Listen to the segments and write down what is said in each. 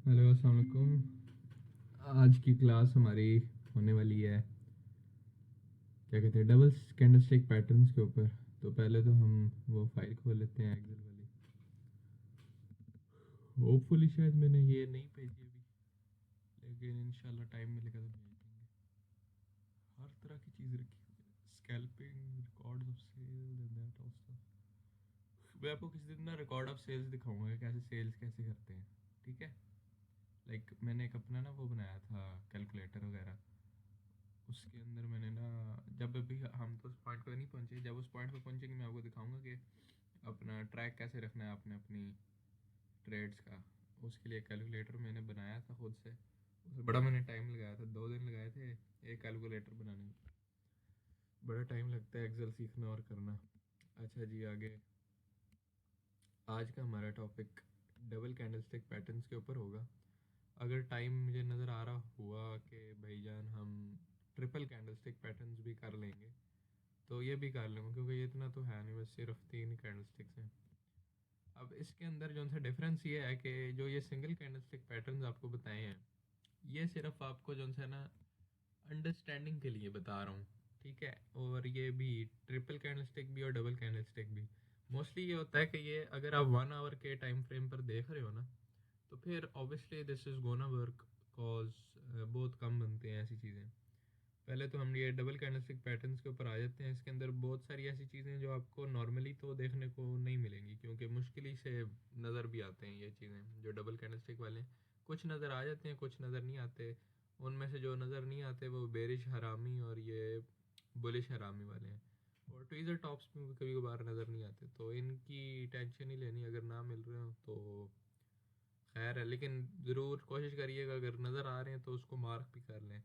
Hello अस्सलाम वालेकुम। आज की क्लास हमारी होने वाली है क्या कहते हैं डबल कैंडलस्टिक पैटर्न्स के ऊपर। तो पहले तो हम वो फाइल खोल लेते हैं एक्सेल वाली। होपफुली शायद मैंने ये नहीं भेजी अभी, लेकिन इंशाल्लाह टाइम मिलेगा तो भेज देंगे। हर तरह की चीज़ रखी हुई है, scalping, records of sales and that all stuff. मैं आपको किसी दिन ना रिकॉर्ड ऑफ सेल्स दिखाऊंगा कि कैसे सेल्स कैसे करते हैं, ठीक है। मैंने एक अपना ना वो बनाया था कैलकुलेटर वगैरह। उसके अंदर मैंने ना, जब अभी हम तो उस पॉइंट पर नहीं पहुंचे, जब उस पॉइंट पर पहुंचेंगे मैं आपको दिखाऊंगा कि अपना ट्रैक कैसे रखना है आपने अपनी ट्रेड्स का। उसके लिए कैलकुलेटर मैंने बनाया था खुद से। उसमें बड़ा मैंने टाइम लगाया था, 2 दिन लगाए थे एक कैलकुलेटर बनाने में। बड़ा टाइम लगता है एक्सेल सीखना और करना। अच्छा जी, आगे आज का हमारा टॉपिक डबल कैंडलस्टिक पैटर्न्स के ऊपर होगा। अगर टाइम मुझे नज़र आ रहा हुआ कि भाईजान हम ट्रिपल कैंडलस्टिक पैटर्न्स भी कर लेंगे तो ये भी कर लूँगा, क्योंकि ये इतना तो है नहीं, बस सिर्फ 3 कैंडलस्टिक्स हैं। अब इसके अंदर जो सा डिफरेंस ये है कि जो ये सिंगल कैंडलस्टिक पैटर्न्स आपको बताए हैं, ये सिर्फ आपको जो है ना अंडरस्टैंडिंग के लिए बता रहा हूँ, ठीक है। और ये भी ट्रिपल कैंडलस्टिक भी और डबल कैंडलस्टिक भी मोस्टली ये होता है कि ये अगर आप 1 आवर के टाइम फ्रेम पर देख रहे हो ना, तो फिर obviously this is gonna work, cause बहुत कम बनते हैं ऐसी चीज़ें। पहले तो हम ये डबल कैंडलस्टिक पैटर्न्स के ऊपर आ जाते हैं। इसके अंदर बहुत सारी ऐसी चीज़ें जो आपको नॉर्मली तो देखने को नहीं मिलेंगी, क्योंकि मुश्किल ही से नज़र भी आते हैं ये चीज़ें जो डबल कैंडलस्टिक वाले हैं। कुछ नज़र आ जाते हैं, कुछ नज़र नहीं आते। उनमें से जो नज़र नहीं आते वो बेरिश हरामी और ये बुलिश हरामी वाले हैं। और ट्वीज़र टॉप्स में भी कभी कभार नज़र नहीं आते, तो इनकी टेंशन ही लेनी अगर ना मिल रहे हो तो खैर है। लेकिन ज़रूर कोशिश करिएगा अगर नज़र आ रहे हैं तो उसको मार्क भी कर लें।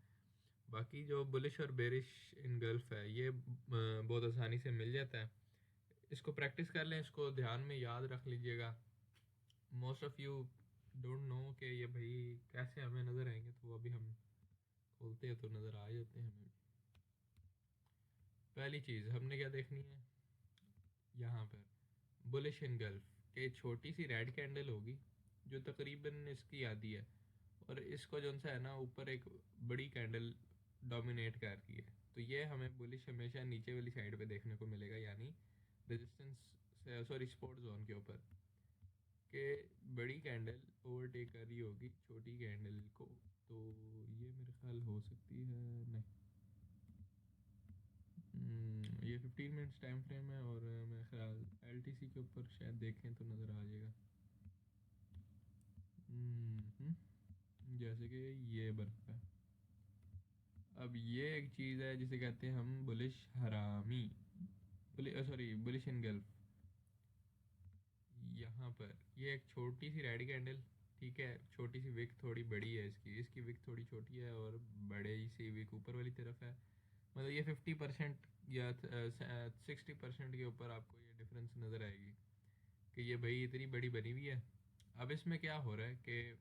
बाकी जो बुलिश और बेरिश इन गल्फ है ये बहुत आसानी से मिल जाता है। इसको प्रैक्टिस कर लें, इसको ध्यान में याद रख लीजिएगा। Most of you don't know कि ये भाई कैसे हमें नज़र आएंगे, तो अभी हम खोलते हैं तो नज़र आ जाते हैं हमें। पहली चीज़ हमने क्या देखनी है, यहाँ पर बुलिश इन गल्फ के छोटी सी रेड कैंडल होगी जो तकरीबन इसकी आधी है, और इसको जो सा है ना ऊपर एक बड़ी कैंडल डोमिनेट कर रही है। तो ये हमें बुलिश हमेशा नीचे वाली साइड पे देखने को मिलेगा, यानी रेजिस्टेंस सॉरी सपोर्ट जोन के ऊपर, के बड़ी कैंडल ओवरटेक कर रही होगी छोटी कैंडल को। तो ये मेरे ख्याल हो सकती है, नहीं ये 15 मिनट्स टाइम फ्रेम है, और मेरे ख्याल एलटीसी के ऊपर शायद देखें तो नज़र आ जाएगा। जैसे कि ये बनता है। अब ये एक चीज़ है जिसे कहते हैं हम बुलिश हरामी, सॉरी बुलिश एंगल। यहाँ पर ये एक छोटी सी रेड कैंडल, ठीक है। छोटी सी विक थोड़ी बड़ी है, इसकी इसकी विक थोड़ी छोटी है और बड़े सी विक ऊपर वाली तरफ है। मतलब ये 50% या 60% के ऊपर आपको ये डिफरेंस नज़र आएगी कि ये भाई इतनी बड़ी बनी हुई है। अब इसमें क्या हो रहा है कि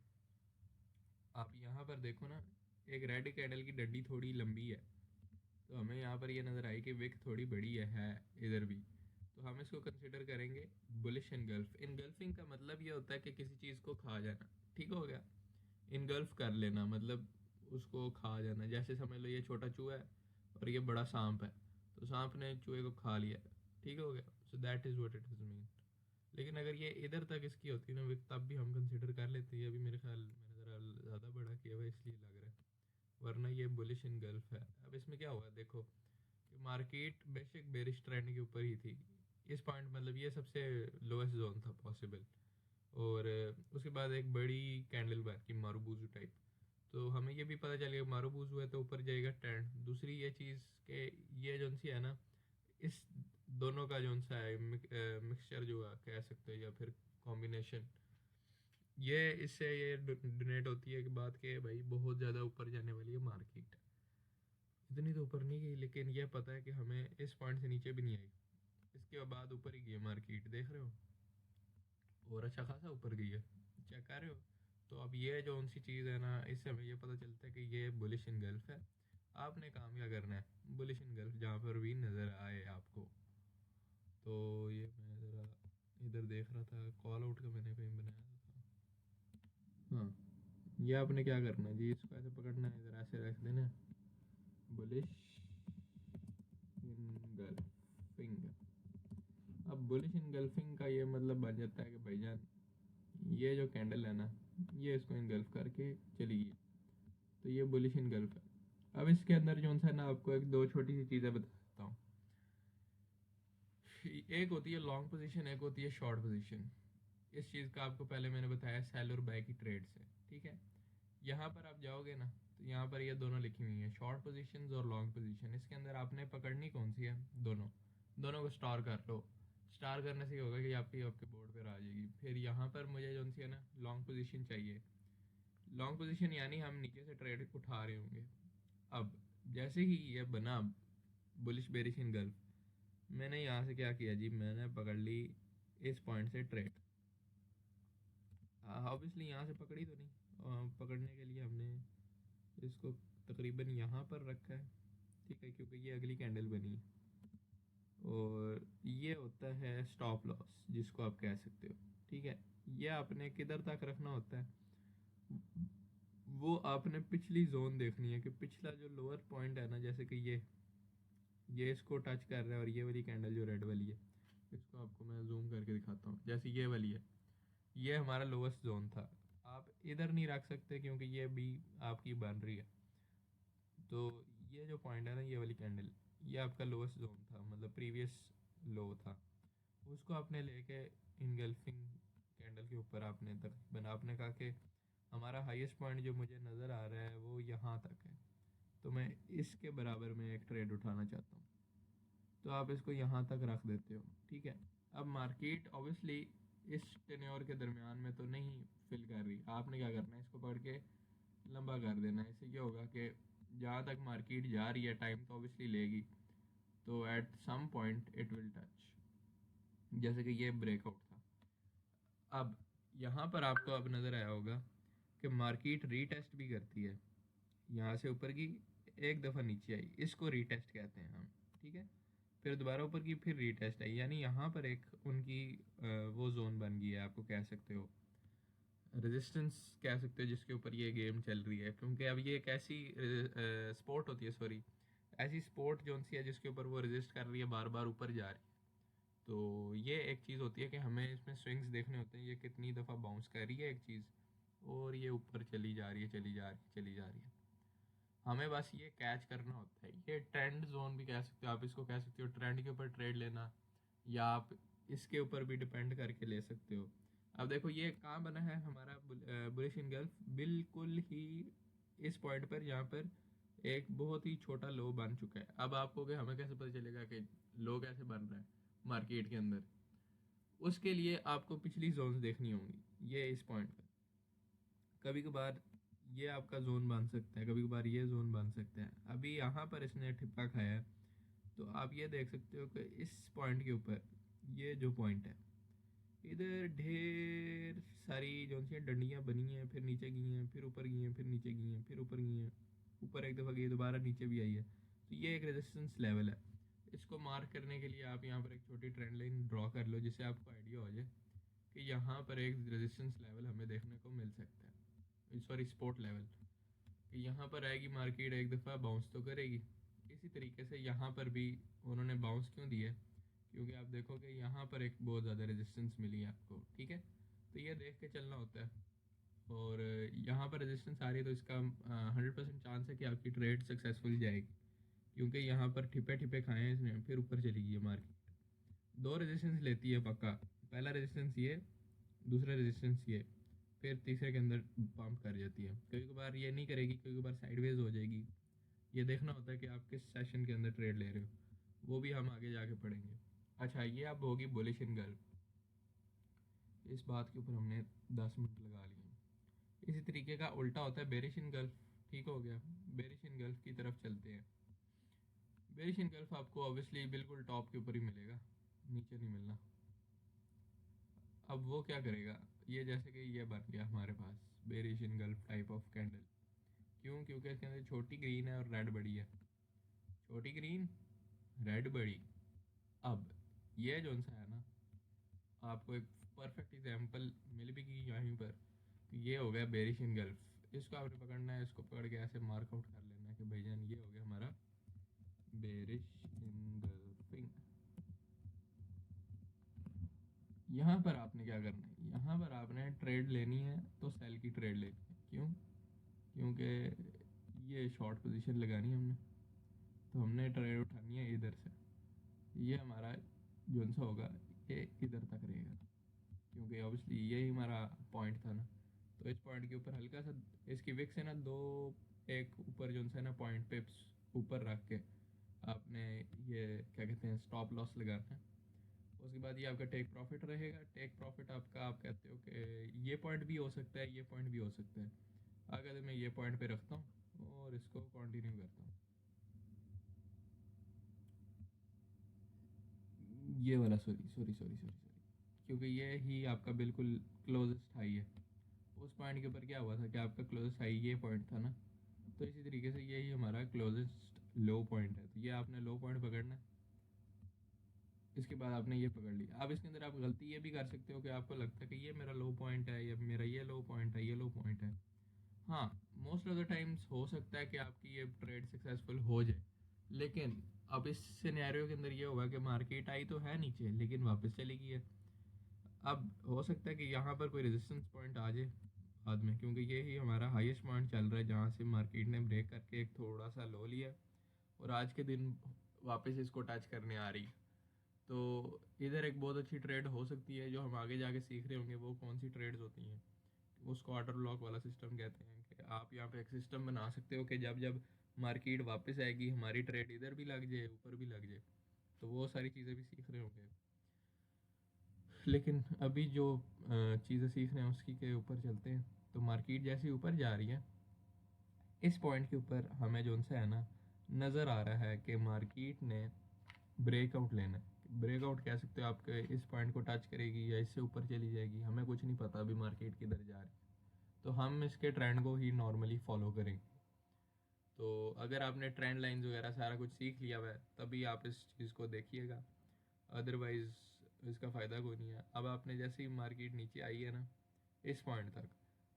आप यहाँ पर देखो ना, एक रेड कैंडल की डंडी थोड़ी लंबी है, तो हमें यहाँ पर ये नज़र आई कि विक थोड़ी बड़ी है इधर भी। तो हम इसको कंसिडर करेंगे बुलिश इनगल्फ। इनगल्फिंग का मतलब ये होता है कि किसी चीज़ को खा जाना, ठीक हो गया। इनगल्फ कर लेना मतलब उसको खा जाना। जैसे समझ लो ये छोटा चूहा है और ये बड़ा सांप है, तो सांप ने चूहे को खा लिया, ठीक हो गया। So that is what it is mean. लेकिन अगर ये इधर तक इसकी होती ना विक, तब भी हम कंसिडर कर लेते हैं। अभी मेरे ख्याल मैंने ज़रा ज़्यादा बड़ा किया हुआ इसलिए लग रहा है, वरना ये बुलिश इनगल्फ है। अब इसमें क्या हुआ देखो कि मार्केट बेशक बेरिश ट्रेंड के ऊपर ही थी इस पॉइंट, मतलब ये सबसे लोएस्ट जोन था पॉसिबल। और उसके बाद एक बड़ी कैंडल बार की मारूबूजू टाइप, तो हमें ये भी पता चल गया मारूबूजू है तो ऊपर जाएगा ट्रेंड। दूसरी ये चीज़ कि ये जो सी है ना, इस दोनों का जो सा है मिक्सचर जो कह सकते हैं या फिर कॉम्बिनेशन, ये इससे ये डोनेट होती है कि बात के भाई बहुत ज़्यादा ऊपर जाने वाली है मार्केट। इतनी तो ऊपर नहीं गई, लेकिन यह पता है कि हमें इस पॉइंट से नीचे भी नहीं आई। इसके बाद ऊपर ही गई मार्केट, देख रहे हो, और अच्छा खासा ऊपर गई है, चेक कर रहे हो। तो अब ये जो उनसी चीज़ है ना, इससे हमें ये पता चलता है कि ये बुलिश इनगल्फ है। आपने काम क्या करना है, बुलिश इनगल्फ जहाँ पर भी नज़र आए आपको। तो ये मैं ज़रा इधर देख रहा था, कॉल आउट का मैंने कहीं बनाया था। हाँ, ये आपने क्या करना है जी, इसको ऐसे पकड़ना है, इधर ऐसे रख देना, बुलिश इनगल्फिंग। अब बुलिश इनगल्फिंग का ये मतलब बन जाता है कि भाईजान ये जो कैंडल है ना, ये इसको इनगल्फ करके चली गई, तो ये बुलिश इनगल्फ है। अब इसके अंदर जो है ना, आपको एक दो छोटी सी चीज़ें बता देता हूँ। एक होती है लॉन्ग पोजीशन, एक होती है शॉर्ट पोजीशन। इस चीज़ का आपको पहले मैंने बताया सेल और बाय की ट्रेड से, ठीक है। यहाँ पर आप जाओगे ना, तो यहाँ पर ये दोनों लिखी हुई हैं, शॉर्ट पोजीशंस और लॉन्ग पोजीशन। इसके अंदर आपने पकड़नी कौन सी है? दोनों। दोनों को स्टार कर लो। स्टार करने से ये होगा कि आपकी आपके बोर्ड पर आ जाएगी। फिर यहाँ पर मुझे जो सी है ना, लॉन्ग पोजीशन चाहिए। लॉन्ग पोजीशन यानी हम नीचे से ट्रेड उठा रहे होंगे। अब जैसे ही ये बना बुलिश बेरिश इन गल्फ, मैंने यहाँ से क्या किया जी, मैंने पकड़ ली इस पॉइंट से ट्रेड। ऑब्वियसली यहाँ से पकड़ी तो नहीं, पकड़ने के लिए हमने इसको तकरीबन यहाँ पर रखा है, ठीक है, क्योंकि ये अगली कैंडल बनी है। और ये होता है स्टॉप लॉस जिसको आप कह सकते हो, ठीक है। ये आपने किधर तक रखना होता है, वो आपने पिछली जोन देखनी है कि पिछला जो लोअर पॉइंट है ना, जैसे कि ये इसको टच कर रहा है, और ये वाली कैंडल जो रेड वाली है, इसको आपको मैं जूम करके दिखाता हूँ। जैसे ये वाली है, ये हमारा लोवेस्ट जोन था। आप इधर नहीं रख सकते क्योंकि ये भी आपकी बन रही है। तो ये जो पॉइंट है ना, ये वाली कैंडल, ये आपका लोवेस्ट जोन था, मतलब प्रीवियस लो था। उसको आपने लेके इनगल्फिंग कैंडल के ऊपर आपने तकरीबन आपने कहा कि हमारा हाईएस्ट पॉइंट जो मुझे नज़र आ रहा है वो यहाँ तक है, तो मैं इसके बराबर में एक ट्रेड उठाना चाहता हूँ। तो आप इसको यहाँ तक रख देते हो, ठीक है। अब मार्केट ऑब्वियसली इस टेन्योर के दरमियान में तो नहीं फिल कर रही, आपने क्या करना है, इसको पढ़ के लंबा कर देना है। इससे क्या होगा कि जहाँ तक मार्केट जा रही है, टाइम तो ऑब्वियसली लेगी, तो at some point it will touch, जैसे कि ये ब्रेकआउट था। अब यहाँ पर आपको अब नज़र आया होगा कि मार्केट रीटेस्ट भी करती है, यहाँ से ऊपर की एक दफ़ा नीचे आई, इसको रीटेस्ट कहते हैं हम, ठीक है। फिर दोबारा ऊपर की, फिर रीटेस्ट आई, यानी यहाँ पर एक उनकी वो जोन बन गई है, आपको कह सकते हो रेजिस्टेंस कह सकते हो, जिसके ऊपर ये गेम चल रही है। क्योंकि अब ये एक ऐसी स्पोर्ट होती है, सॉरी, ऐसी स्पोर्ट जो सी है जिसके ऊपर वो रेजिस्ट कर रही है, बार बार ऊपर जा रही है। तो ये एक चीज़ होती है कि हमें इसमें स्विंग्स देखने होते हैं, ये कितनी दफ़ा बाउंस कर रही है एक चीज़, और ये ऊपर चली जा रही है, चली जा रही है, चली जा रही है। हमें बस ये कैच करना होता है। ये ट्रेंड जोन भी कह सकते हो आप, इसको कह सकते हो ट्रेंड के ऊपर ट्रेड लेना, या आप इसके ऊपर भी डिपेंड करके ले सकते हो। अब देखो ये कहाँ बना है हमारा बुलिश इनगल्फ, बिल्कुल ही इस पॉइंट पर, जहाँ पर एक बहुत ही छोटा लो बन चुका है। अब आपको कि हमें कैसे पता चलेगा कि लो कैसे बन रहा है मार्केट के अंदर, उसके लिए आपको पिछली जोन्स देखनी होंगी। ये इस पॉइंट पर कभी कभार ये आपका जोन बन सकता है, कभी कभार ये जोन बन सकता है। अभी यहाँ पर इसने ठिप्पा खाया है, तो आप ये देख सकते हो कि इस पॉइंट के ऊपर ये जो पॉइंट है, इधर ढेर सारी जो सी डंडियाँ बनी हैं, फिर नीचे गई हैं, फिर ऊपर गई हैं, फिर नीचे गई हैं, फिर ऊपर गई हैं, ऊपर एक दफ़ा गई, दोबारा नीचे भी आई है। तो ये एक रेजिस्टेंस लेवल है। इसको मार्क करने के लिए आप यहाँ पर एक छोटी ट्रेंड लाइन ड्रॉ कर लो, जिससे आपको आइडिया हो जाए कि यहाँ पर एक रेजिस्टेंस लेवल हमें देखने को मिल सकता है, सॉरी सपोर्ट लेवल। कि यहाँ पर आएगी मार्केट, एक दफ़ा बाउंस तो करेगी। इसी तरीके से यहाँ पर भी उन्होंने बाउंस क्यों दिया, क्योंकि आप देखोगे यहाँ पर एक बहुत ज़्यादा रेजिस्टेंस मिली है आपको, ठीक है। तो ये देख के चलना होता है। और यहाँ पर रेजिस्टेंस आ रही है, तो इसका 100% चांस है कि आपकी ट्रेड सक्सेसफुल जाएगी, क्योंकि यहाँ पर ठिपे ठिपे खाए हैं इसने, फिर ऊपर चली गई है मार्केट। दो रेजिस्टेंस लेती है पक्का, पहला रेजिस्टेंस ये, दूसरा रेजिस्टेंस ये, फिर तीसरे के अंदर पंप कर जाती है। कभी कभार ये नहीं करेगी, कभी कभार साइडवेज हो जाएगी। ये देखना होता है कि आप किस सेशन के अंदर ट्रेड ले रहे हो, वो भी हम आगे जाके पढ़ेंगे। अच्छा, ये अब होगी बुलिश इन गर्ल, इस बात के ऊपर हमने 10 मिनट लगा लिए। इसी तरीके का उल्टा होता है बेरिश इन गल्फ, ठीक हो गया। बेरिश इन गल्फ की तरफ चलते हैं। बेरिश इन गल्फ आपको ऑब्वियसली बिल्कुल टॉप के ऊपर ही मिलेगा, नीचे नहीं मिलना। अब वो क्या करेगा, ये जैसे कि ये बन गया हमारे पास bearish engulfing type of candle. क्यों? क्योंकि इसके अंदर छोटी ग्रीन है और रेड बड़ी है, छोटी ग्रीन रेड बड़ी। अब ये जो सा है ना, आपको एक परफेक्ट एग्जांपल मिल भी गई यहीं पर। ये हो गया बेरिश इन गल्फ, इसको आपने पकड़ना है, इसको पकड़ के ऐसे मार्कआउट कर लेना है कि भाईजान ये हो गया हमारा बेरिश इनगल्फिंग। यहाँ पर आपने क्या करना है, यहाँ पर आपने ट्रेड लेनी है तो सेल की ट्रेड लेनी है। क्यों? क्योंकि ये शॉर्ट पोजीशन लगानी है हमने, तो हमने ट्रेड उठानी है इधर से। ये हमारा जो सा होगा ये इधर तक रहेगा, क्योंकि ऑब्वियसली यही हमारा पॉइंट था ना। तो इस पॉइंट के ऊपर हल्का सा इसकी विक्स है ना, दो एक ऊपर जो है ना पॉइंट पे ऊपर रख के आपने ये क्या कहते हैं स्टॉप लॉस लगाना है। उसके बाद ये आपका टेक प्रॉफिट रहेगा। टेक प्रॉफिट आपका आप कहते हो कि ये पॉइंट भी हो सकता है, ये पॉइंट भी हो सकता है। अगर मैं ये पॉइंट पे रखता हूँ और इसको कंटिन्यू करता हूँ, ये वाला sorry sorry sorry sorry sorry, क्योंकि ये ही आपका बिल्कुल क्लोजेस्ट हाई है। उस पॉइंट के ऊपर क्या हुआ था कि आपका क्लोजेस्ट हाई ये पॉइंट था ना, तो इसी तरीके से यही हमारा क्लोजेस्ट लो पॉइंट है। तो ये आपने लो पॉइंट पकड़ना है, इसके बाद आपने ये पकड़ लिया। अब इसके अंदर आप गलती ये भी कर सकते हो कि आपको लगता है कि ये मेरा लो पॉइंट है या मेरा ये लो पॉइंट है, ये लो पॉइंट है। हाँ, मोस्ट ऑफ द टाइम्स हो सकता है कि आपकी ये ट्रेड सक्सेसफुल हो जाए, लेकिन अब इस सिनेरियो के अंदर ये होगा कि मार्केट आई तो है नीचे लेकिन वापस चली गई है। अब हो सकता है कि यहाँ पर कोई रेजिस्टेंस पॉइंट आ जाए बाद में, क्योंकि ये ही हमारा हाईएस्ट पॉइंट चल रहा है जहाँ से मार्केट ने ब्रेक करके एक थोड़ा सा लो लिया और आज के दिन वापस इसको टच करने आ रही है। तो इधर एक बहुत अच्छी ट्रेड हो सकती है जो हम आगे जाके सीख रहे होंगे। वो कौन सी ट्रेड्स होती हैं, उसको ऑर्डर ब्लॉक वाला सिस्टम कहते हैं। कि आप यहाँ पे एक सिस्टम बना सकते हो कि जब जब मार्केट वापस आएगी हमारी ट्रेड इधर भी लग जाए ऊपर भी लग जाए। तो वो सारी चीज़ें भी सीख रहे होंगे। लेकिन अभी जो चीज़ें सीख रहे हैं उसकी के ऊपर चलते हैं। तो मार्केट जैसे ऊपर जा रही है, इस पॉइंट के ऊपर हमें जो सा है ना नज़र आ रहा है कि मार्केट ने ब्रेकआउट लेना है। ब्रेकआउट कह सकते हो आपके इस पॉइंट को टच करेगी या इससे ऊपर चली जाएगी, हमें कुछ नहीं पता अभी मार्केट किधर जा रही है। तो हम इसके ट्रेंड को ही नॉर्मली फॉलो करेंगे। तो अगर आपने ट्रेंड लाइंस वगैरह सारा कुछ सीख लिया हुआ है तभी आप इस चीज़ को देखिएगा, अदरवाइज़ इसका फ़ायदा कोई नहीं है। अब आपने जैसे ही मार्केट नीचे आई है ना इस पॉइंट तक,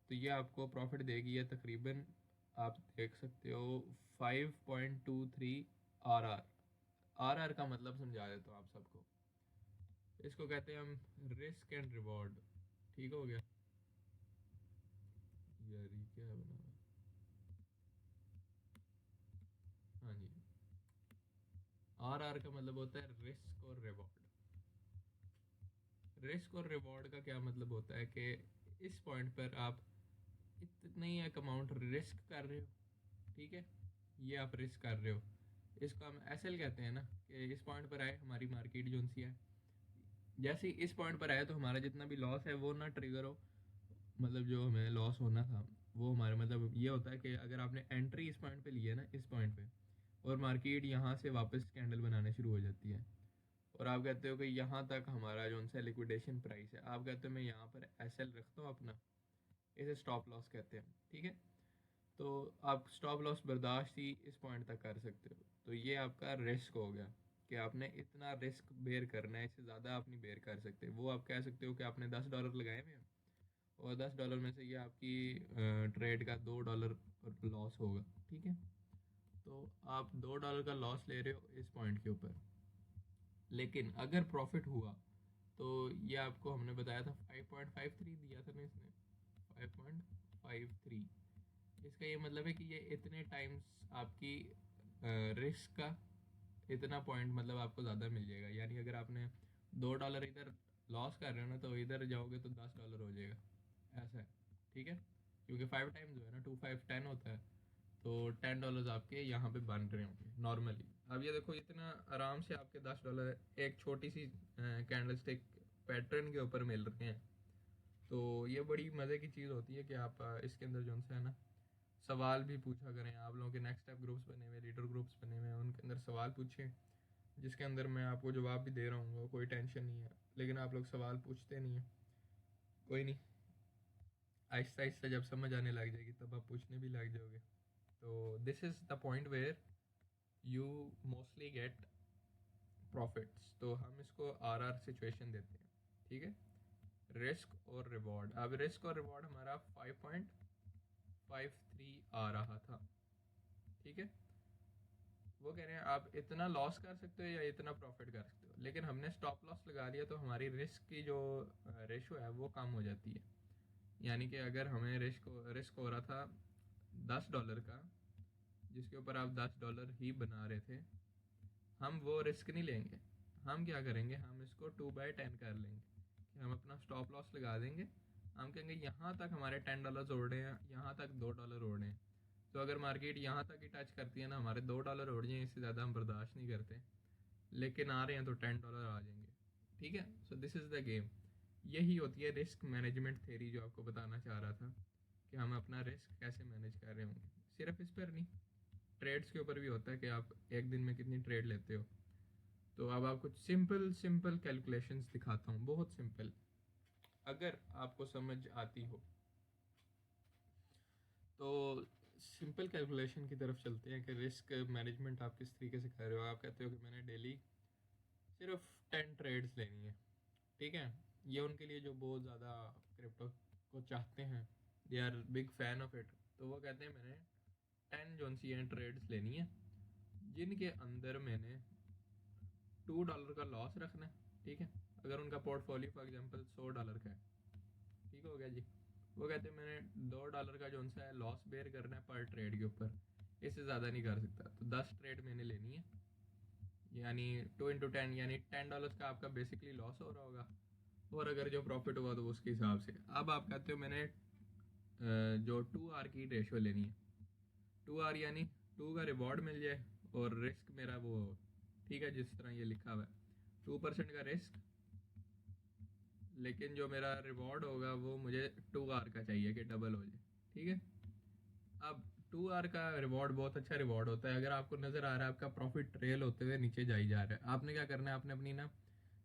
तो ये आपको प्रॉफिट देगी है तकरीबन, आप देख सकते हो 5.23 आर आर। आर आर का मतलब समझा देता हूँ आप सबको। इसको कहते हैं हम रिस्क एंड रिवॉर्ड। ठीक हो गया यार, ये क्या बना हुआ है? हाँ जी, आर आर का मतलब होता है रिस्क और रिवॉर्ड। रिस्क और रिवॉर्ड का क्या मतलब होता है कि इस पॉइंट पर आप इतनी एक अमाउंट रिस्क कर रहे हो, ठीक है, ये आप रिस्क कर रहे हो। इसको हम एस एल कहते हैं ना, कि इस पॉइंट पर आए हमारी मार्केट जो सी है, जैसे ही इस पॉइंट पर आया तो हमारा जितना भी लॉस है वो ना ट्रिगर हो, मतलब जो हमें लॉस होना था वो हमारे, मतलब ये होता है कि अगर आपने एंट्री इस पॉइंट पे ली है ना, इस पॉइंट पे, और मार्केट यहाँ से वापस कैंडल बनाने शुरू हो जाती है और आप कहते हो कि यहाँ तक हमारा जो उनसे लिक्विडेशन प्राइस है, आप कहते हो मैं यहाँ पर एस एल रखता हूँ अपना, इसे स्टॉप लॉस कहते हैं, ठीक है। तो आप स्टॉप लॉस बर्दाश्त ही इस पॉइंट तक कर सकते हो। तो ये आपका रिस्क हो गया कि आपने इतना रिस्क बेयर करना है, इससे ज़्यादा आप नहीं बेयर कर सकते। वो आप कह सकते हो कि आपने $10 लगाए हुए हैं और $10 में से ये आपकी ट्रेड का $2 लॉस होगा, ठीक है। तो आप $2 का लॉस ले रहे हो इस पॉइंट के ऊपर, लेकिन अगर प्रॉफिट हुआ तो ये आपको हमने बताया था 5.53 दिया था ना इसने, 5.53। इसका ये मतलब है कि ये इतने टाइम्स आपकी रिस्क का इतना पॉइंट मतलब आपको ज़्यादा मिल जाएगा। यानी अगर आपने $2 इधर लॉस कर रहे हो ना, तो इधर जाओगे तो $10 हो जाएगा, ऐसा है, ठीक है। क्योंकि 5 टाइम्स जो है ना, 2 5 10 होता है, तो $10 आपके यहाँ पे बन रहे होंगे नॉर्मली। अब ये देखो इतना आराम से आपके $10 एक छोटी सी कैंडल स्टिक पैटर्न के ऊपर मिल रहे हैं। तो ये बड़ी मज़े की चीज़ होती है कि आप इसके अंदर जो है ना सवाल भी पूछा करें। आप लोगों के नेक्स्ट स्टेप ग्रुप्स बने हुए, लीडर ग्रुप्स बने हुए हैं, उनके अंदर सवाल पूछें जिसके अंदर मैं आपको जवाब भी दे रहा हूँ, कोई टेंशन नहीं है। लेकिन आप लोग सवाल पूछते नहीं हैं, कोई नहीं, आहिस्ता आहिस्ता जब समझ आने लग जाएगी तब आप पूछने भी लग जाओगे। तो this is the point where you mostly get profits. तो हम इसको आर आर सिचुएशन देते हैं, ठीक है, रिस्क और रिवॉर्ड। अब रिस्क और रिवॉर्ड हमारा 0.53 आ रहा था, ठीक है। वो कह रहे हैं आप इतना लॉस कर सकते हो या इतना प्रॉफिट कर सकते हो, लेकिन हमने स्टॉप लॉस लगा दिया तो हमारी रिस्क की जो रेशो है वो कम हो जाती है। यानी कि अगर हमें रिस्क हो रहा था $10 का, जिसके ऊपर आप $10 ही बना रहे थे, हम वो रिस्क नहीं लेंगे। हम क्या करेंगे, हम इसको 2/10 कर लेंगे कि हम अपना स्टॉप लॉस लगा देंगे। हम कहेंगे यहाँ तक हमारे $10 उड़ रहे हैं, यहाँ तक $2 उड़ रहे हैं, तो अगर मार्केट यहाँ तक ही टच करती है ना, हमारे $2 उड़ जाएँ, इससे ज़्यादा हम बर्दाश्त नहीं करते, लेकिन आ रहे हैं तो $10 आ जाएंगे, ठीक है। So this is the game. यही होती है रिस्क मैनेजमेंट थ्योरी जो आपको बताना चाह रहा था, कि हम अपना रिस्क कैसे मैनेज कर रहे होंगे। सिर्फ इस पर नहीं, ट्रेड्स के ऊपर भी होता है कि आप एक दिन में कितनी ट्रेड लेते हो। तो अब आपको सिंपल कैलकुलेशंस दिखाता हूँ, बहुत सिंपल, अगर आपको समझ आती हो तो। सिंपल कैलकुलेशन की तरफ चलते हैं कि रिस्क मैनेजमेंट आप किस तरीके से कर रहे हो। आप कहते हो कि मैंने डेली सिर्फ 10 ट्रेड्स लेनी है, ठीक है। ये उनके लिए जो बहुत ज़्यादा क्रिप्टो को चाहते हैं, they are big fan of it, तो वो कहते हैं मैंने 10 जो सी हैं ट्रेड्स लेनी है, जिनके अंदर मैंने $2 का लॉस रखना है, ठीक है। अगर उनका पोर्टफोलियो फॉर एग्जांपल $100 का है, ठीक हो गया जी। वो कहते हैं मैंने $2 का जो सा है लॉस बेयर करना है पर ट्रेड के ऊपर, इससे ज़्यादा नहीं कर सकता। तो 10 ट्रेड मैंने लेनी है, यानी 2 × 10 यानी $10 का आपका बेसिकली लॉस हो रहा होगा, और अगर जो प्रॉफिट हुआ तो उसके हिसाब से। अब आप कहते हो मैंने जो 2R की रेशो लेनी है, 2R यानी 2 का रिवॉर्ड मिल जाए और रिस्क मेरा वो, ठीक है, जिस तरह ये लिखा हुआ है 2% का रिस्क, लेकिन जो मेरा रिवॉर्ड होगा वो मुझे 2R का चाहिए कि डबल हो जाए, ठीक है। अब 2R का रिवॉर्ड बहुत अच्छा रिवॉर्ड होता है। अगर आपको नज़र आ रहा है आपका प्रॉफिट ट्रेल होते हुए नीचे जाई जा रहा है, आपने क्या करना है, आपने अपनी ना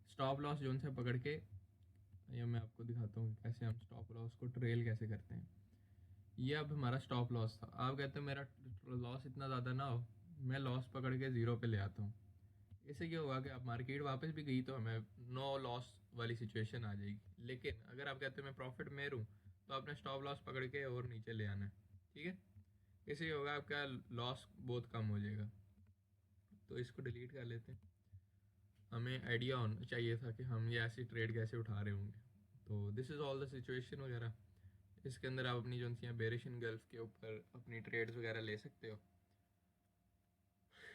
स्टॉप लॉस जोन से पकड़ के, या मैं आपको दिखाता हूँ कैसे हम स्टॉप लॉस को ट्रेल कैसे करते हैं। ये अब हमारा स्टॉप लॉस था। आप कहते हैं मेरा लॉस इतना ज़्यादा ना हो, मैं लॉस पकड़ के ज़ीरो पे ले आता हूँ। इससे क्या होगा कि आप मार्केट वापस भी गई तो हमें नो लॉस वाली सिचुएशन आ जाएगी। लेकिन अगर आप कहते हैं मैं प्रॉफिट में रहूँ, तो आपने स्टॉप लॉस पकड़ के और नीचे ले आना है, ठीक है। इससे होगा आपका लॉस बहुत कम हो जाएगा। तो इसको डिलीट कर लेते हैं। हमें आइडिया होना चाहिए था कि हम ये ऐसी ट्रेड कैसे उठा रहे होंगे। तो this is all the situation वगैरह। इसके अंदर आप अपनी जो सी बेरिश गल्फ के ऊपर अपनी ट्रेड्स वगैरह ले सकते हो,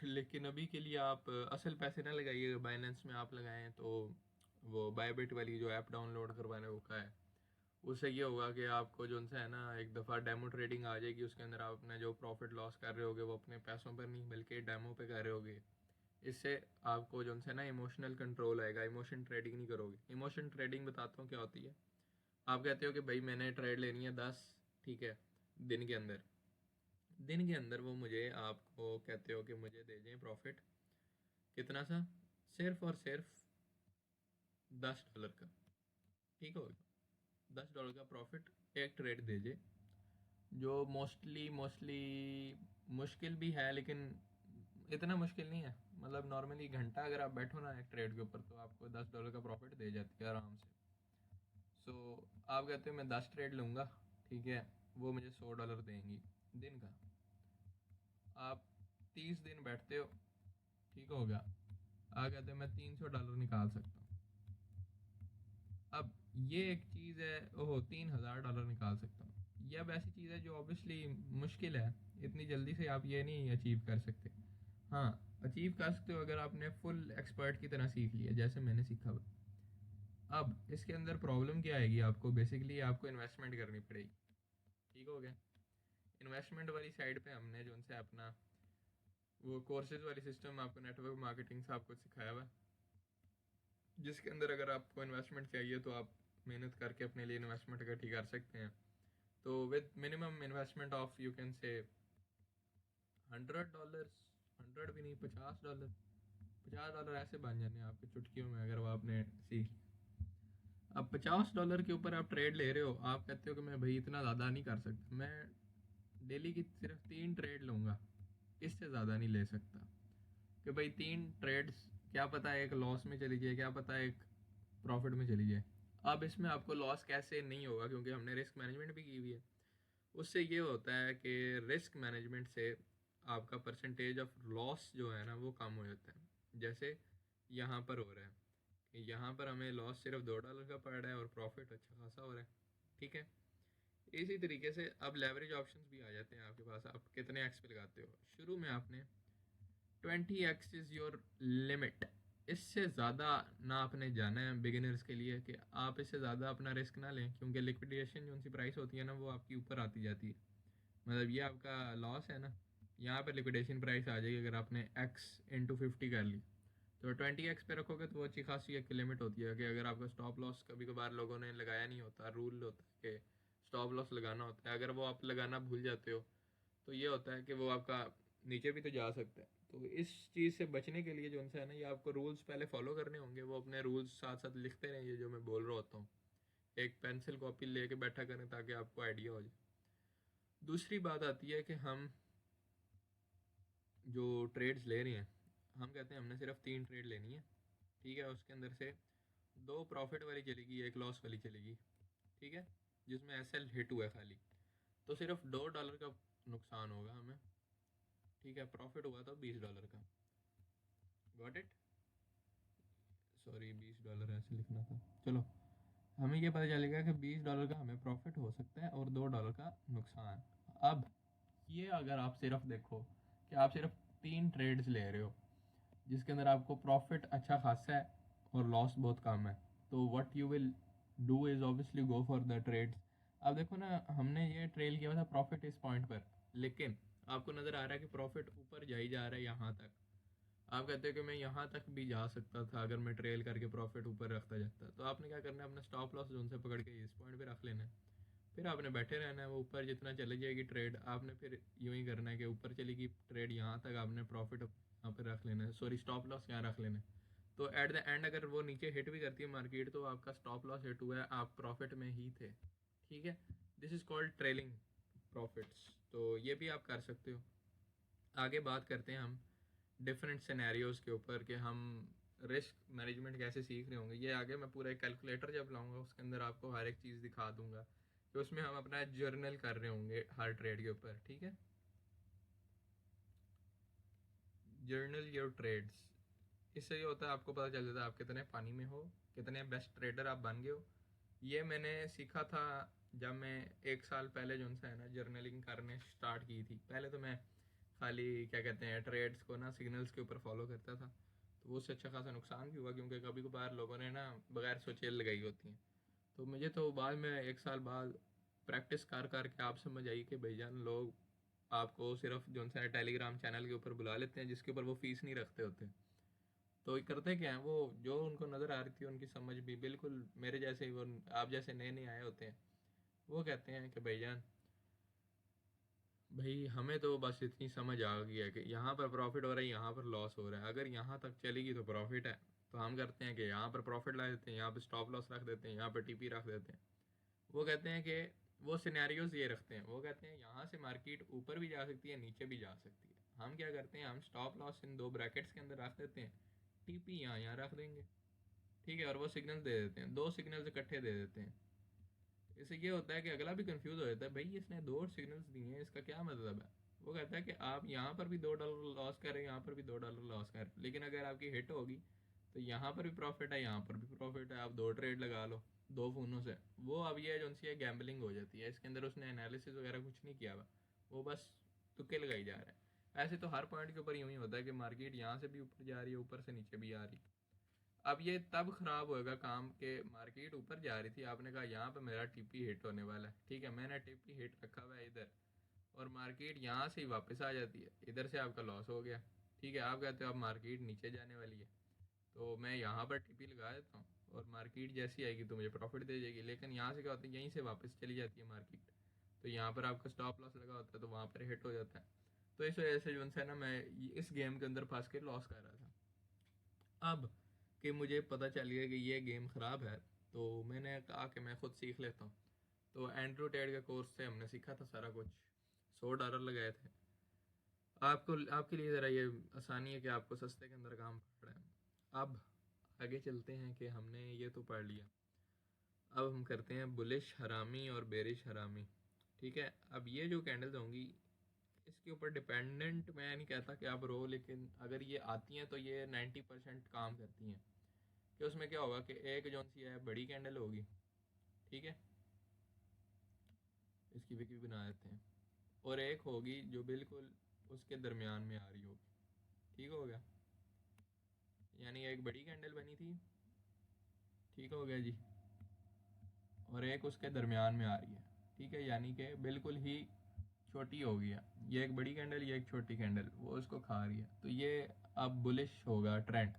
लेकिन अभी के लिए आप असल पैसे ना लगाइएगा। बाइनेंस में आप लगाएं तो वो बायबिट वाली जो ऐप डाउनलोड करवाने वो का है, उससे ये होगा कि आपको जो है ना एक दफ़ा डेमो ट्रेडिंग आ जाएगी, उसके अंदर आप अपना जो प्रॉफिट लॉस कर रहे होगे वो अपने पैसों पर नहीं बल्कि डेमो पे कर रहे होगे। इससे आपको जो है ना इमोशनल कंट्रोल आएगा, इमोशन ट्रेडिंग नहीं करोगे। इमोशन ट्रेडिंग बताता हूँ क्या होती है। आप कहते हो कि भाई मैंने ट्रेड लेनी है 10, ठीक है, दिन के अंदर वो मुझे, आपको कहते हो कि मुझे दे दें प्रॉफिट कितना सा, सिर्फ और सिर्फ $10 का, ठीक हो गया। $10 का प्रॉफिट एक ट्रेड दीजिए, जो मोस्टली मुश्किल भी है, लेकिन इतना मुश्किल नहीं है। मतलब नॉर्मली घंटा अगर आप बैठो ना एक ट्रेड के ऊपर, तो आपको $10 का प्रॉफिट दे जाती है आराम से। सो आप कहते हो मैं 10 ट्रेड लूँगा, ठीक है, वो मुझे $100 देंगी दिन का। आप 30 दिन बैठते हो, ठीक हो गया। आप कहते हो मैं $300 निकाल सकता हूँ। अब ये एक चीज़ है, ओहो $3000 निकाल सकता हूँ। ये अब ऐसी चीज़ है जो ऑब्वियसली मुश्किल है, इतनी जल्दी से आप ये नहीं अचीव कर सकते। हाँ, अचीव कर सकते हो अगर आपने फुल एक्सपर्ट की तरह सीख लिया जैसे मैंने सीखा हुआ। अब इसके अंदर प्रॉब्लम क्या आएगी, आपको बेसिकली आपको इन्वेस्टमेंट करनी पड़ेगी, ठीक हो गया। इन्वेस्टमेंट वाली साइड पे हमने जो उनसे अपना वो कोर्सेज वाली सिस्टम आपको नेटवर्क मार्केटिंग से आपको सिखाया हुआ, जिसके अंदर अगर आपको इन्वेस्टमेंट चाहिए तो आप मेहनत करके अपने लिए इन्वेस्टमेंट इकट्ठी कर सकते हैं। तो with minimum investment of you can say $100, 100 भी नहीं, $50, $50 ऐसे बन जाने हैं आपके चुटकियों में अगर वो आपने सीख। अब $50 के ऊपर आप ट्रेड ले रहे हो, आप कहते हो कि मैं भाई इतना ज़्यादा नहीं कर सकता, मैं डेली की सिर्फ 3 ट्रेड लूँगा, इससे ज़्यादा नहीं ले सकता। कि भाई 3 ट्रेड्स, क्या पता एक लॉस में चली जाए, क्या पता एक प्रॉफिट में चली जाए। अब इसमें आपको लॉस कैसे नहीं होगा, क्योंकि हमने रिस्क मैनेजमेंट भी की हुई है। उससे ये होता है कि रिस्क मैनेजमेंट से आपका परसेंटेज ऑफ लॉस जो है ना वो कम हो जाता है। जैसे यहाँ पर हो रहा है कि यहाँ पर हमें लॉस सिर्फ $2 का पड़ रहा है और प्रॉफिट अच्छा खासा हो रहा है, ठीक है। इसी तरीके से अब लेवरेज ऑप्शंस भी आ जाते हैं आपके पास। आप कितने एक्स पे लगाते हो? शुरू में आपने 20x इज़ योर लिमिट। इससे ज़्यादा ना आपने जाना है बिगिनर्स के लिए कि आप इससे ज़्यादा अपना रिस्क ना लें, क्योंकि लिक्विडेशन जो उनकी प्राइस होती है ना वो आपकी ऊपर आती जाती है। मतलब ये आपका लॉस है ना, यहाँ पर लिक्विडेशन प्राइस आ जाएगी अगर आपने x इंटू 50 कर ली। तो 20x पे रखोगे तो वो अच्छी खासी एक लिमिट होती है कि अगर आपका स्टॉप लॉस कभी कभार लोगों ने लगाया नहीं होता, रूल होता है कि स्टॉप लॉस लगाना होता है, अगर वो आप लगाना भूल जाते हो तो ये होता है कि वो आपका नीचे भी तो जा सकता है। तो इस चीज़ से बचने के लिए जो उनसे है ना, ये आपको रूल्स पहले फॉलो करने होंगे। वो अपने रूल्स साथ साथ लिखते रहें, जो मैं बोल रहा होता हूँ। एक पेंसिल कॉपी लेके बैठा करें ताकि आपको आइडिया हो जाए। दूसरी बात आती है कि हम जो ट्रेड्स ले रहे हैं, हम कहते हैं हमने सिर्फ 3 ट्रेड लेनी है, ठीक है। उसके अंदर से 2 प्रॉफिट वाली चलेगी, 1 लॉस वाली चलेगी, ठीक है, जिसमें एसएल हिट हुआ है खाली। तो सिर्फ $2 का नुकसान होगा हमें, ठीक है। प्रॉफिट हुआ था $20 का। Got it? सॉरी, $20 ऐसे लिखना था। चलो, हमें ये पता चलेगा कि $20 का हमें प्रॉफिट हो सकता है और $2 का नुकसान। अब ये अगर आप सिर्फ देखो कि आप सिर्फ 3 ट्रेड्स ले रहे हो जिसके अंदर आपको प्रॉफिट अच्छा खासा है और लॉस बहुत कम है, तो what you will do is obviously go for the trades. अब देखो ना, हमने ये ट्रेल किया था प्रॉफिट इस पॉइंट पर, लेकिन आपको नज़र आ रहा है कि प्रॉफिट ऊपर जा ही जा रहा है यहाँ तक। आप कहते हो कि मैं यहाँ तक भी जा सकता था अगर मैं ट्रेल करके प्रॉफिट ऊपर रखता जाता। तो आपने क्या करना है, अपना स्टॉप लॉस जोन से पकड़ के इस पॉइंट पे रख लेना है। फिर आपने बैठे रहना है, वो ऊपर जितना चले जाएगी ट्रेड, आपने फिर यूं ही करना है कि ऊपर चलेगी ट्रेड यहाँ तक, आपने प्रॉफिट यहाँ पर रख लेना है, सॉरी स्टॉप लॉस यहाँ रख लेना है। तो एट द एंड अगर वो नीचे हिट भी करती है मार्केट तो आपका स्टॉप लॉस हिट हुआ है, आप प्रॉफिट में ही थे, ठीक है। This is called trailing profits. तो ये भी आप कर सकते हो। आगे बात करते हैं हम डिफरेंट सिनेरियोज़ के ऊपर कि हम रिस्क मैनेजमेंट कैसे सीख रहे होंगे। ये आगे मैं पूरा एक कैलकुलेटर जब लाऊंगा उसके अंदर आपको हर एक चीज़ दिखा दूंगा कि उसमें हम अपना जर्नल कर रहे होंगे हर ट्रेड के ऊपर, ठीक है। जर्नल योर ट्रेड्स, इससे ये होता है आपको पता चल जाता है आप कितने पानी में हो, कितने बेस्ट ट्रेडर आप बन गए हो। ये मैंने सीखा था जब मैं 1 साल पहले जो है ना जर्नलिंग करने स्टार्ट की थी। पहले तो मैं खाली क्या कहते हैं ट्रेड्स को ना सिग्नल्स के ऊपर फॉलो करता था, तो वो उससे अच्छा खासा नुकसान भी हुआ क्योंकि कभी कभार लोगों ने ना बगैर सोचे लगाई होती हैं। तो मुझे तो बाद में 1 साल बाद प्रैक्टिस कर कर के आप समझ आई कि भाईजान लोग आपको सिर्फ जो है टेलीग्राम चैनल के ऊपर बुला लेते हैं जिसके ऊपर वो फीस नहीं रखते होते। तो ये करते क्या है, वो जो उनको नज़र आ रही थी उनकी समझ भी बिल्कुल मेरे जैसे ही, वो आप जैसे नए नए आए होते हैं, वो कहते हैं कि भाईजान भाई हमें तो बस इतनी समझ आ गई है कि यहाँ पर प्रॉफिट हो रहा है, यहाँ पर लॉस हो रहा है, अगर यहाँ तक चलेगी तो प्रॉफिट है। तो हम करते हैं कि यहाँ पर प्रॉफिट ला देते हैं, यहाँ पर स्टॉप लॉस रख देते हैं, यहाँ पर टीपी रख देते हैं। वो कहते हैं कि वो सिनेरियोज ये रखते हैं, वो कहते हैं यहाँ से मार्केट ऊपर भी जा सकती है नीचे भी जा सकती है। हम क्या करते हैं, हम स्टॉप लॉस इन 2 ब्रैकेट्स के अंदर रख देते हैं, टीपी यहाँ यहाँ रख देंगे, ठीक है। और वो सिग्नल दे देते हैं, 2 सिग्नल्स इकट्ठे दे देते हैं। इससे ये होता है कि अगला भी कंफ्यूज हो जाता है, भाई इसने 2 सिग्नल्स दिए हैं, इसका क्या मतलब है। वो कहता है कि आप यहाँ पर भी $2 लॉस कर रहे हैं, यहाँ पर भी $2 लॉस कर रहे हैं, लेकिन अगर आपकी हिट होगी तो यहाँ पर भी प्रॉफिट है, यहाँ पर भी प्रॉफिट है, आप 2 ट्रेड लगा लो 2 फोनों से। वो अब ये जो सी गैम्बलिंग हो जाती है, इसके अंदर उसने एनालिसिस वगैरह कुछ नहीं किया हुआ, वो बस तुक्के लगाई जा रहा है। ऐसे तो हर पॉइंट के ऊपर यूँ ही होता है कि मार्केट यहाँ से भी ऊपर जा रही है, ऊपर से नीचे भी आ रही है। अब ये तब खराब होएगा काम के मार्केट ऊपर जा रही थी, आपने कहा यहाँ पे मेरा टीपी हिट होने वाला है, ठीक है, मैंने टीपी हिट रखा हुआ है इधर, और मार्केट यहाँ से ही वापस आ जाती है, इधर से आपका लॉस हो गया, ठीक है। आप कहते हो अब मार्केट नीचे जाने वाली है तो मैं यहाँ पर टीपी लगा देता हूँ और मार्केट जैसी आएगी तो मुझे प्रॉफिट दे जाएगी, लेकिन यहाँ से क्या होता है यहीं से वापस चली जाती है मार्केट, तो यहाँ पर आपका स्टॉप लॉस लगा होता है तो वहाँ पर हिट हो जाता है। तो इस वजह से जो है ना मैं इस गेम के अंदर फंस के लॉस कर रहा था। अब कि मुझे पता चल गया कि ये गेम ख़राब है, तो मैंने कहा कि मैं ख़ुद सीख लेता हूँ। तो एंड्रू टेड के कोर्स से हमने सीखा था सारा कुछ, $100 लगाए थे। आपको आपके लिए ज़रा ये आसानी है कि आपको सस्ते के अंदर काम पड़ रहा है। अब आगे चलते हैं कि हमने ये तो पढ़ लिया, अब हम करते हैं बुलिश हरामी और बेरिश हरामी, ठीक है। अब ये जो कैंडल्स होंगी इसके ऊपर डिपेंडेंट मैं नहीं कहता कि आप रो, लेकिन अगर ये आती हैं तो ये 90% काम करती हैं। कि उसमें क्या होगा कि एक जो सी है बड़ी कैंडल होगी, ठीक है, इसकी विकी बना देते हैं, और एक होगी जो बिल्कुल उसके दरमियान में आ रही होगी, ठीक हो गया। यानी एक बड़ी कैंडल बनी थी, ठीक हो गया जी, और एक उसके दरमियान में आ रही है, ठीक है, यानी कि बिल्कुल ही छोटी हो गई है। ये एक बड़ी कैंडल, ये एक छोटी कैंडल, वो उसको खा रही है, तो ये अब बुलिश होगा ट्रेंड।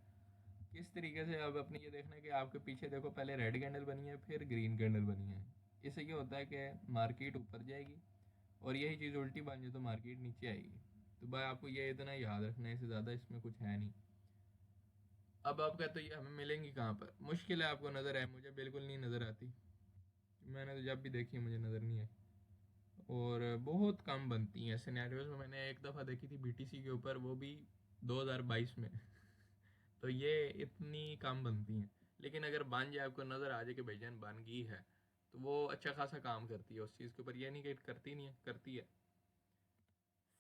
किस तरीके से, अब अपने ये देखना है कि आपके पीछे देखो, पहले रेड कैंडल बनी है, फिर ग्रीन कैंडल बनी है। इससे ये होता है कि मार्केट ऊपर जाएगी, और यही चीज़ उल्टी बन जाए तो मार्केट नीचे आएगी। तो भाई आपको ये इतना याद रखना है, इससे ज़्यादा इसमें कुछ है नहीं। अब आप कहते हो ये हमें मिलेंगी कहाँ पर, मुश्किल है आपको नज़र आए, मुझे बिल्कुल नहीं नज़र आती, मैंने तो जब भी देखी मुझे नज़र नहीं आई, और बहुत कम बनती हैं सिनेरियोज में। मैंने एक दफ़ा देखी थी बीटीसी के ऊपर, वो भी 2022 में तो ये इतनी कम बनती हैं। लेकिन अगर बन जाए, आपको नज़र आ जाए कि भाईजान बन गई है, तो वो अच्छा खासा काम करती है उस चीज़ के ऊपर। ये नहीं कि करती नहीं है, करती है,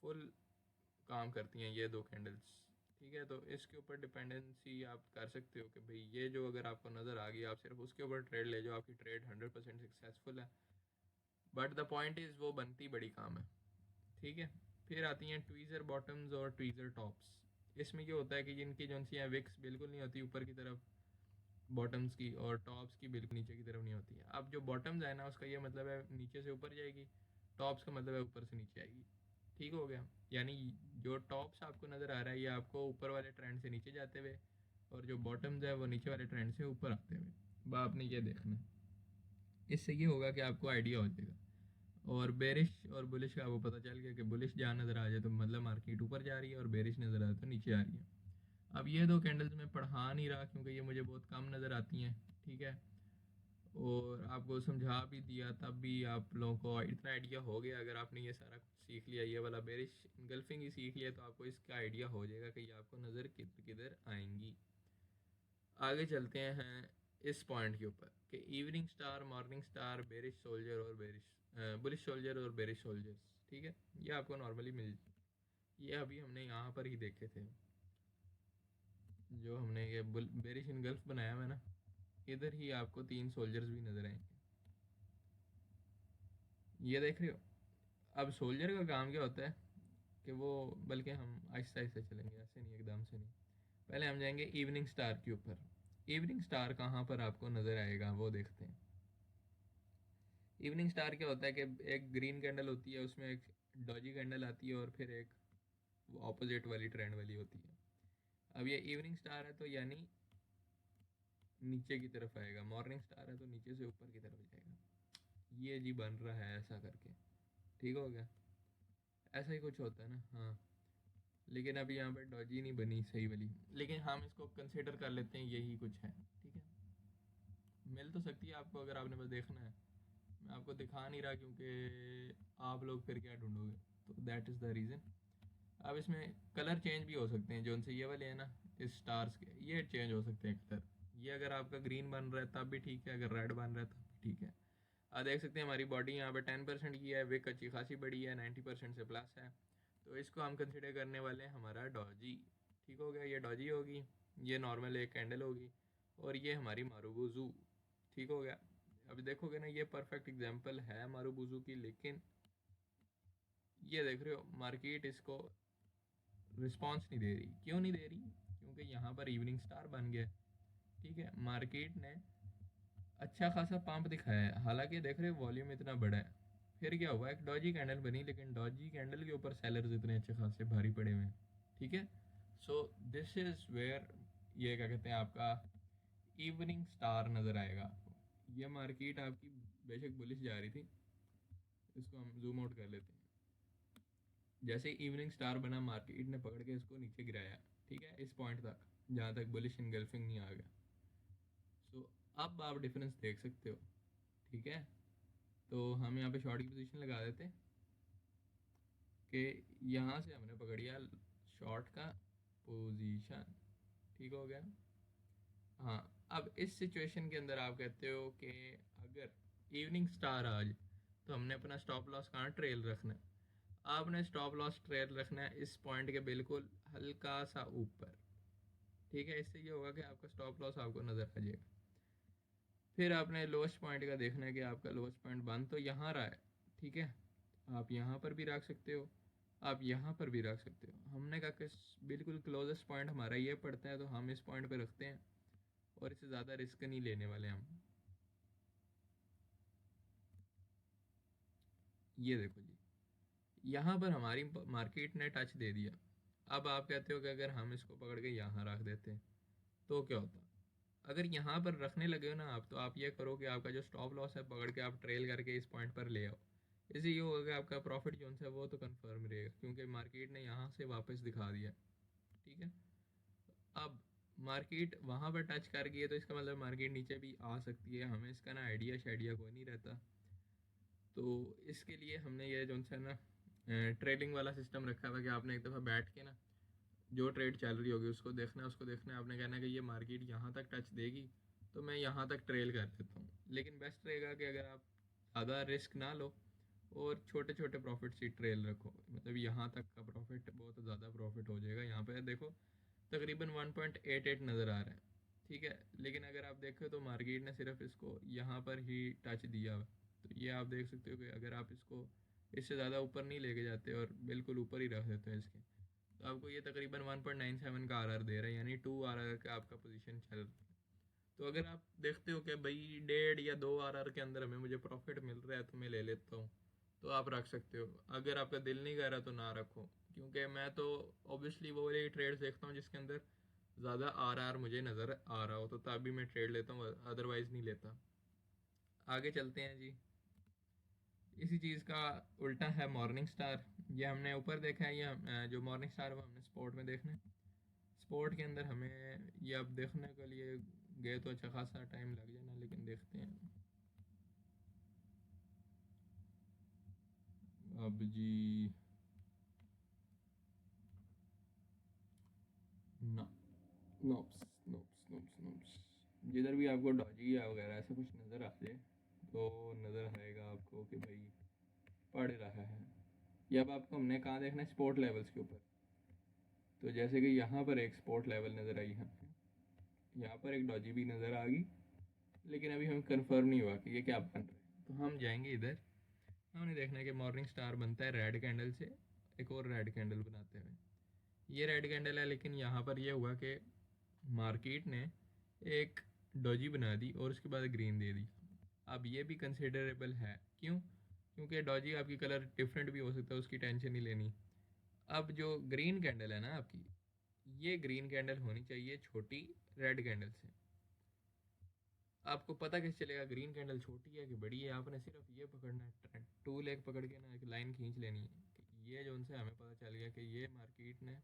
फुल काम करती हैं ये दो कैंडल्स, ठीक है। तो इसके ऊपर डिपेंडेंसी आप कर सकते हो कि भाई ये जो अगर आपको नज़र आ गई, आप सिर्फ उसके ऊपर ट्रेड ले जाओ, आपकी ट्रेड 100% सक्सेसफुल है। बट द पॉइंट इज़ वो बनती बड़ी काम है, ठीक है। फिर आती हैं ट्वीज़र बॉटम्स और ट्वीज़र टॉप्स। इसमें ये होता है कि जिनकी जो सी विक्स बिल्कुल नहीं होती ऊपर की तरफ बॉटम्स की, और टॉप्स की बिल्कुल नीचे की तरफ नहीं होती है। अब जो बॉटम्स है ना, उसका ये मतलब है नीचे से ऊपर जाएगी, टॉप्स का मतलब है ऊपर से नीचे आएगी, ठीक हो गया। यानी जो टॉप्स आपको नज़र आ रहा है ये आपको ऊपर वाले ट्रेंड से नीचे जाते हुए, और जो बॉटम्स है वो नीचे वाले ट्रेंड से ऊपर आते हुए। अब आपने ये देखना, इससे ये होगा कि आपको आइडिया हो जाएगा। और बेरिश और बुलिश का आपको पता चल गया कि बुलिश जहाँ नज़र आ जाए तो मतलब मार्केट ऊपर जा रही है, और बेरिश नज़र आ जाए तो नीचे आ रही है। अब ये दो कैंडल्स मैं पढ़ा नहीं रहा क्योंकि ये मुझे बहुत कम नज़र आती हैं, ठीक है, और आपको समझा भी दिया, तब भी आप लोगों को इतना आइडिया हो गया। अगर आपने ये सारा कुछ सीख लिया, ये वाला बेरिश इनगल्फिंग ही सीख लिया, तो आपको इसका आइडिया हो जाएगा कि ये आपको नज़र किधर किधर आएंगी। आगे चलते हैं इस पॉइंट के ऊपर कि evening star, morning star, bearish soldier और बेरिश बुलिश सोल्जर और बेरिश सोल्जर्स, ठीक है। ये आपको नॉर्मली मिल, ये अभी हमने यहाँ पर ही देखे थे, जो हमने ये बेरिश इनगल्फ बनाया हुआ है ना, इधर ही आपको 3 सोल्जर्स भी नज़र आएंगे, ये देख रहे हो। अब सोल्जर का काम क्या होता है कि वो, बल्कि हम आहिस्ता आहिस्ता चलेंगे, ऐसे नहीं एकदम से नहीं। पहले हम जाएंगे इवनिंग स्टार के ऊपर। इवनिंग स्टार कहाँ पर आपको नज़र आएगा वो देखते हैं। इवनिंग स्टार क्या होता है कि एक ग्रीन कैंडल होती है, उसमें एक डॉजी कैंडल आती है, और फिर एक ऑपोजिट वाली ट्रेंड वाली होती है। अब ये इवनिंग स्टार है तो यानी नीचे की तरफ आएगा, मॉर्निंग स्टार है तो नीचे से ऊपर की तरफ जाएगा। ये जी बन रहा है ऐसा करके, ठीक हो गया। ऐसा ही कुछ होता है ना, हाँ। लेकिन अभी यहाँ पर डॉजी नहीं बनी सही वाली, लेकिन हम इसको कंसिडर कर लेते हैं यही कुछ है, ठीक है। मिल तो सकती है आपको, अगर आपने बस देखना है। मैं आपको दिखा नहीं रहा क्योंकि आप लोग फिर क्या ढूंढोगे, तो दैट इज़ द रीज़न। अब इसमें कलर चेंज भी हो सकते हैं, जो उनसे ये वाले हैं ना इस स्टार्स के, ये चेंज हो सकते हैं कलर। ये अगर आपका ग्रीन बन रहा है तब भी ठीक है, अगर रेड बन रहा है तब भी ठीक है। देख सकते हैं हमारी बॉडी यहाँ पे 10% की है, विक अच्छी खासी बड़ी है, 90% से प्लस है, तो इसको हम कंसिडर करने वाले हैं हमारा डॉजी, ठीक हो गया। ये डॉजी होगी, ये नॉर्मल एक कैंडल होगी, और ये हमारी मारूबुजू, ठीक हो गया। अब देखोगे ना, ये परफेक्ट एग्जांपल है मारूबुजू की, लेकिन ये देख रहे हो मार्केट इसको रिस्पॉन्स नहीं दे रही। क्यों नहीं दे रही? क्योंकि यहाँ पर इवनिंग स्टार बन गया, ठीक है। मार्केट ने अच्छा खासा पंप दिखाया है, हालांकि देख रहे हो वॉल्यूम इतना बड़ा है। फिर क्या हुआ, एक डॉजी कैंडल बनी, लेकिन डॉजी कैंडल के ऊपर सेलर्स इतने अच्छे खासे भारी पड़े हुए हैं, ठीक है। सो दिस इज वेयर, ये क्या कहते हैं, आपका इवनिंग स्टार नज़र आएगा आपको। ये मार्केट आपकी बेशक बुलिश जा रही थी, इसको हम जूम आउट कर लेते हैं। जैसे इवनिंग स्टार बना, मार्केट ने पकड़ के इसको नीचे गिराया, ठीक है, इस पॉइंट तक जहाँ तक बुलिश इनगल्फिंग नहीं आ गया। सो अब आप डिफरेंस देख सकते हो, ठीक है। तो हम यहाँ पे शॉर्ट की पोजीशन लगा देते कि यहाँ से हमने पकड़िया शॉर्ट का पोजीशन, ठीक हो गया। हाँ, अब इस सिचुएशन के अंदर आप कहते हो कि अगर इवनिंग स्टार आ जाए तो हमने अपना स्टॉप लॉस कहाँ ट्रेल रखना है, आपने स्टॉप लॉस ट्रेल रखना है इस पॉइंट के बिल्कुल हल्का सा ऊपर। ठीक है, इससे ये होगा कि आपका स्टॉप लॉस आपको नज़र आ जाएगा। फिर आपने लोएस्ट पॉइंट का देखना है कि आपका लोएस्ट पॉइंट बन तो यहाँ रहा है। ठीक है, आप यहाँ पर भी रख सकते हो, आप यहाँ पर भी रख सकते हो। हमने कहा कि बिल्कुल क्लोजेस्ट पॉइंट हमारा ये पड़ता है तो हम इस पॉइंट पे रखते हैं और इससे ज़्यादा रिस्क नहीं लेने वाले हम। ये देखो जी, यहाँ पर हमारी मार्केट ने टच दे दिया। अब आप कहते हो कि अगर हम इसको पकड़ के यहाँ रख देते तो क्या होता। अगर यहाँ पर रखने लगे हो ना आप, तो आप ये करो कि आपका जो स्टॉप लॉस है पकड़ के आप ट्रेल करके इस पॉइंट पर ले आओ। इससे ये होगा कि आपका प्रॉफिट जो है वो तो कंफर्म रहेगा, क्योंकि मार्केट ने यहाँ से वापस दिखा दिया। ठीक है, अब मार्केट वहाँ पर टच कर गई है तो इसका मतलब मार्केट नीचे भी आ सकती है। हमें इसका ना आइडिया शाइडिया कोई नहीं रहता, तो इसके लिए हमने ये जो है ना ट्रेडिंग वाला सिस्टम रखा हुआ कि आपने एक दफ़ा बैठ के ना जो ट्रेड चल रही होगी उसको देखना है, उसको देखना है। आपने कहना है कि ये मार्केट यहाँ तक टच देगी तो मैं यहाँ तक ट्रेल कर देता हूँ। लेकिन बेस्ट रहेगा कि अगर आप ज़्यादा रिस्क ना लो और छोटे छोटे प्रॉफिट ही ट्रेल रखो, मतलब यहाँ तक का प्रॉफिट बहुत ज़्यादा प्रॉफिट हो जाएगा। यहाँ पे देखो तकरीबन 1.88 नज़र आ रहा है। ठीक है, लेकिन अगर आप देखो तो मार्केट ने सिर्फ इसको यहाँ पर ही टच दिया हुआ। तो ये आप देख सकते हो कि अगर आप इसको इससे ज़्यादा ऊपर नहीं लेके जाते और बिल्कुल ऊपर ही रख देते हो इसके, तो आपको ये तकरीबन 1.97 का आरआर दे रहा है, यानी 2 आरआर का आपका पोजीशन चल रहा है। तो अगर आप देखते हो कि भाई 1.5 या 2 आरआर के अंदर हमें मुझे प्रॉफिट मिल रहा है तो मैं ले लेता हूँ, तो आप रख सकते हो। अगर आपका दिल नहीं कर रहा तो ना रखो, क्योंकि मैं तो ऑब्वियसली वो वाले ट्रेड्स देखता हूँ जिसके अंदर ज़्यादा आरआर मुझे नज़र आ रहा हो, तो तभी मैं ट्रेड लेता हूँ, अदरवाइज़ नहीं लेता। आगे चलते हैं जी। इसी चीज़ का उल्टा है मॉर्निंग स्टार। ये हमने ऊपर देखा है, ये जो मॉर्निंग स्टार है वो हमने स्पोर्ट में देखना है। स्पोर्ट के अंदर हमें ये अब देखने के लिए गए तो अच्छा खासा टाइम लग जाना, लेकिन देखते हैं अब जी। ना, नोप्स नोप्स नोप्स नोप्स। जिधर भी आपको डॉजी या वगैरह ऐसा कुछ नज़र आ जाए तो नज़र आएगा आपको कि भाई पढ़ रहा है। ये अब आपको हमने कहाँ देखना है, स्पोर्ट लेवल्स के ऊपर। तो जैसे कि यहाँ पर एक स्पोर्ट लेवल नज़र आई है, यहाँ पर एक डॉजी भी नज़र आ गई, लेकिन अभी हमें कंफर्म नहीं हुआ कि ये क्या बन रहा है। तो हम जाएंगे इधर, हमने देखना है कि मॉर्निंग स्टार बनता है रेड कैंडल से, एक और रेड कैंडल बनाते हुए। ये रेड कैंडल है, लेकिन यहाँ पर ये हुआ कि मार्केट ने एक डोजी बना दी और उसके बाद ग्रीन दे दी। अब ये भी कंसिडरेबल है, क्यों? क्योंकि डोजी आपकी कलर डिफरेंट भी हो सकता है, उसकी टेंशन नहीं लेनी। अब जो ग्रीन कैंडल है ना आपकी, ये ग्रीन कैंडल होनी चाहिए छोटी रेड कैंडल से। आपको पता कैसे चलेगा ग्रीन कैंडल छोटी है कि बड़ी है? आपने सिर्फ ये पकड़ना है, टूल एक पकड़ के ना एक लाइन खींच लेनी है कि ये जो उनसे हमें पता चल गया कि ये मार्केट ने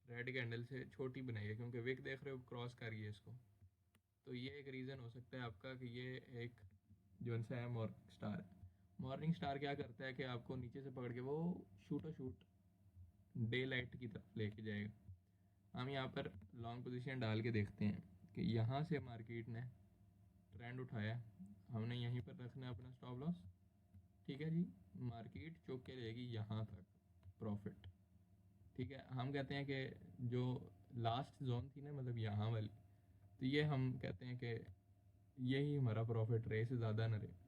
रेड कैंडल से छोटी बनाई है, क्योंकि विक देख रहे हो क्रॉस कर रही है इसको। तो ये एक रीज़न हो सकता है आपका कि ये एक जो उनसे है मॉर्निंग स्टार। मॉर्निंग स्टार क्या करता है कि आपको नीचे से पकड़ के वो शूट डे लाइट की तरफ लेके जाएगा। हम यहाँ पर लॉन्ग पोजीशन डाल के देखते हैं कि यहाँ से मार्केट ने ट्रेंड उठाया, हमने यहीं पर रखना है अपना स्टॉप लॉस। ठीक है जी, मार्केट चौक के रहेगी यहाँ तक प्रॉफिट। ठीक है, हम कहते हैं कि जो लास्ट जोन थी ना, मतलब यहाँ वाली, तो ये हम कहते हैं कि यही हमारा प्रॉफिट रहे, इससे ज़्यादा ना रहे।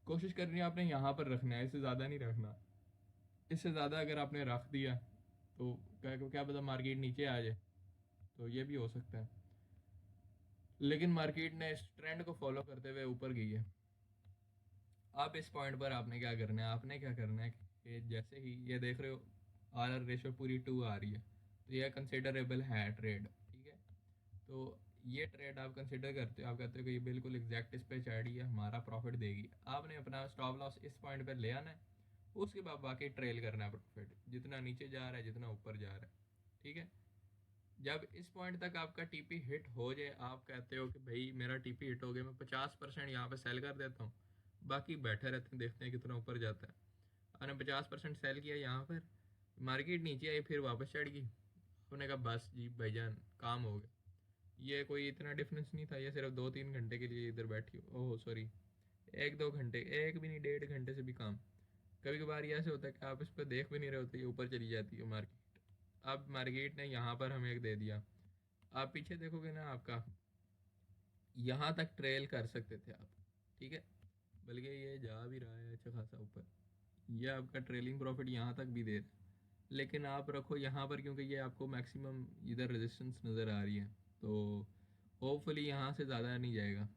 कोशिश करनी है आपने यहाँ पर रखना है, इससे ज़्यादा नहीं रखना। इससे ज़्यादा अगर आपने रख दिया तो क्या पता मार्केट नीचे आ जाए, तो ये भी हो सकता है। लेकिन मार्केट ने इस ट्रेंड को फॉलो करते हुए ऊपर गई है। अब इस पॉइंट पर आपने क्या करना है, आपने क्या करना है कि जैसे ही ये देख रहे हो आर आर रेशो पूरी 2 आ रही है, तो यह कंसिडरेबल है ट्रेड। ठीक है, तो ये ट्रेड आप कंसिडर करते हो, आप कहते हो कि ये बिल्कुल एग्जैक्ट इस पे चढ़ी है, हमारा प्रॉफिट देगी। आपने अपना स्टॉप लॉस इस पॉइंट पर ले आना है, उसके बाद बाकी ट्रेल करना है प्रॉफिट, जितना नीचे जा रहा है जितना ऊपर जा रहा है। ठीक है, जब इस पॉइंट तक आपका टीपी हिट हो जाए, आप कहते हो कि भाई मेरा टीपी हिट हो गया, मैं 50% यहाँ पे सेल कर देता हूँ, बाकी बैठे रहते हैं देखते हैं कितना ऊपर जाता है। आपने 50% सेल किया यहाँ पर, मार्केट नीचे आई फिर वापस चढ़ गई, आपने कहा बस जी भाईजान काम हो गया। ये कोई इतना डिफरेंस नहीं था, ये सिर्फ 2-3 घंटे के लिए इधर बैठी, ओह सॉरी एक दो घंटे, एक भी नहीं, 1.5 घंटे से भी कम। कभी कभार ये ऐसे होता है कि आप इस पर देख भी नहीं रहे होते, ये ऊपर चली जाती है मार्केट। अब मार्केट ने यहाँ पर हमें एक दे दिया, आप पीछे देखोगे ना, आपका यहाँ तक ट्रेल कर सकते थे आप, ठीक है, बल्कि ये जा भी रहा है अच्छा खासा ऊपर, ये आपका ट्रेलिंग प्रॉफिट यहाँ तक भी दे रहा है। लेकिन आप रखो यहाँ पर, क्योंकि ये आपको मैक्सिमम इधर रेजिस्टेंस नज़र आ रही है, तो होपफुली यहाँ से ज़्यादा नहीं जाएगा।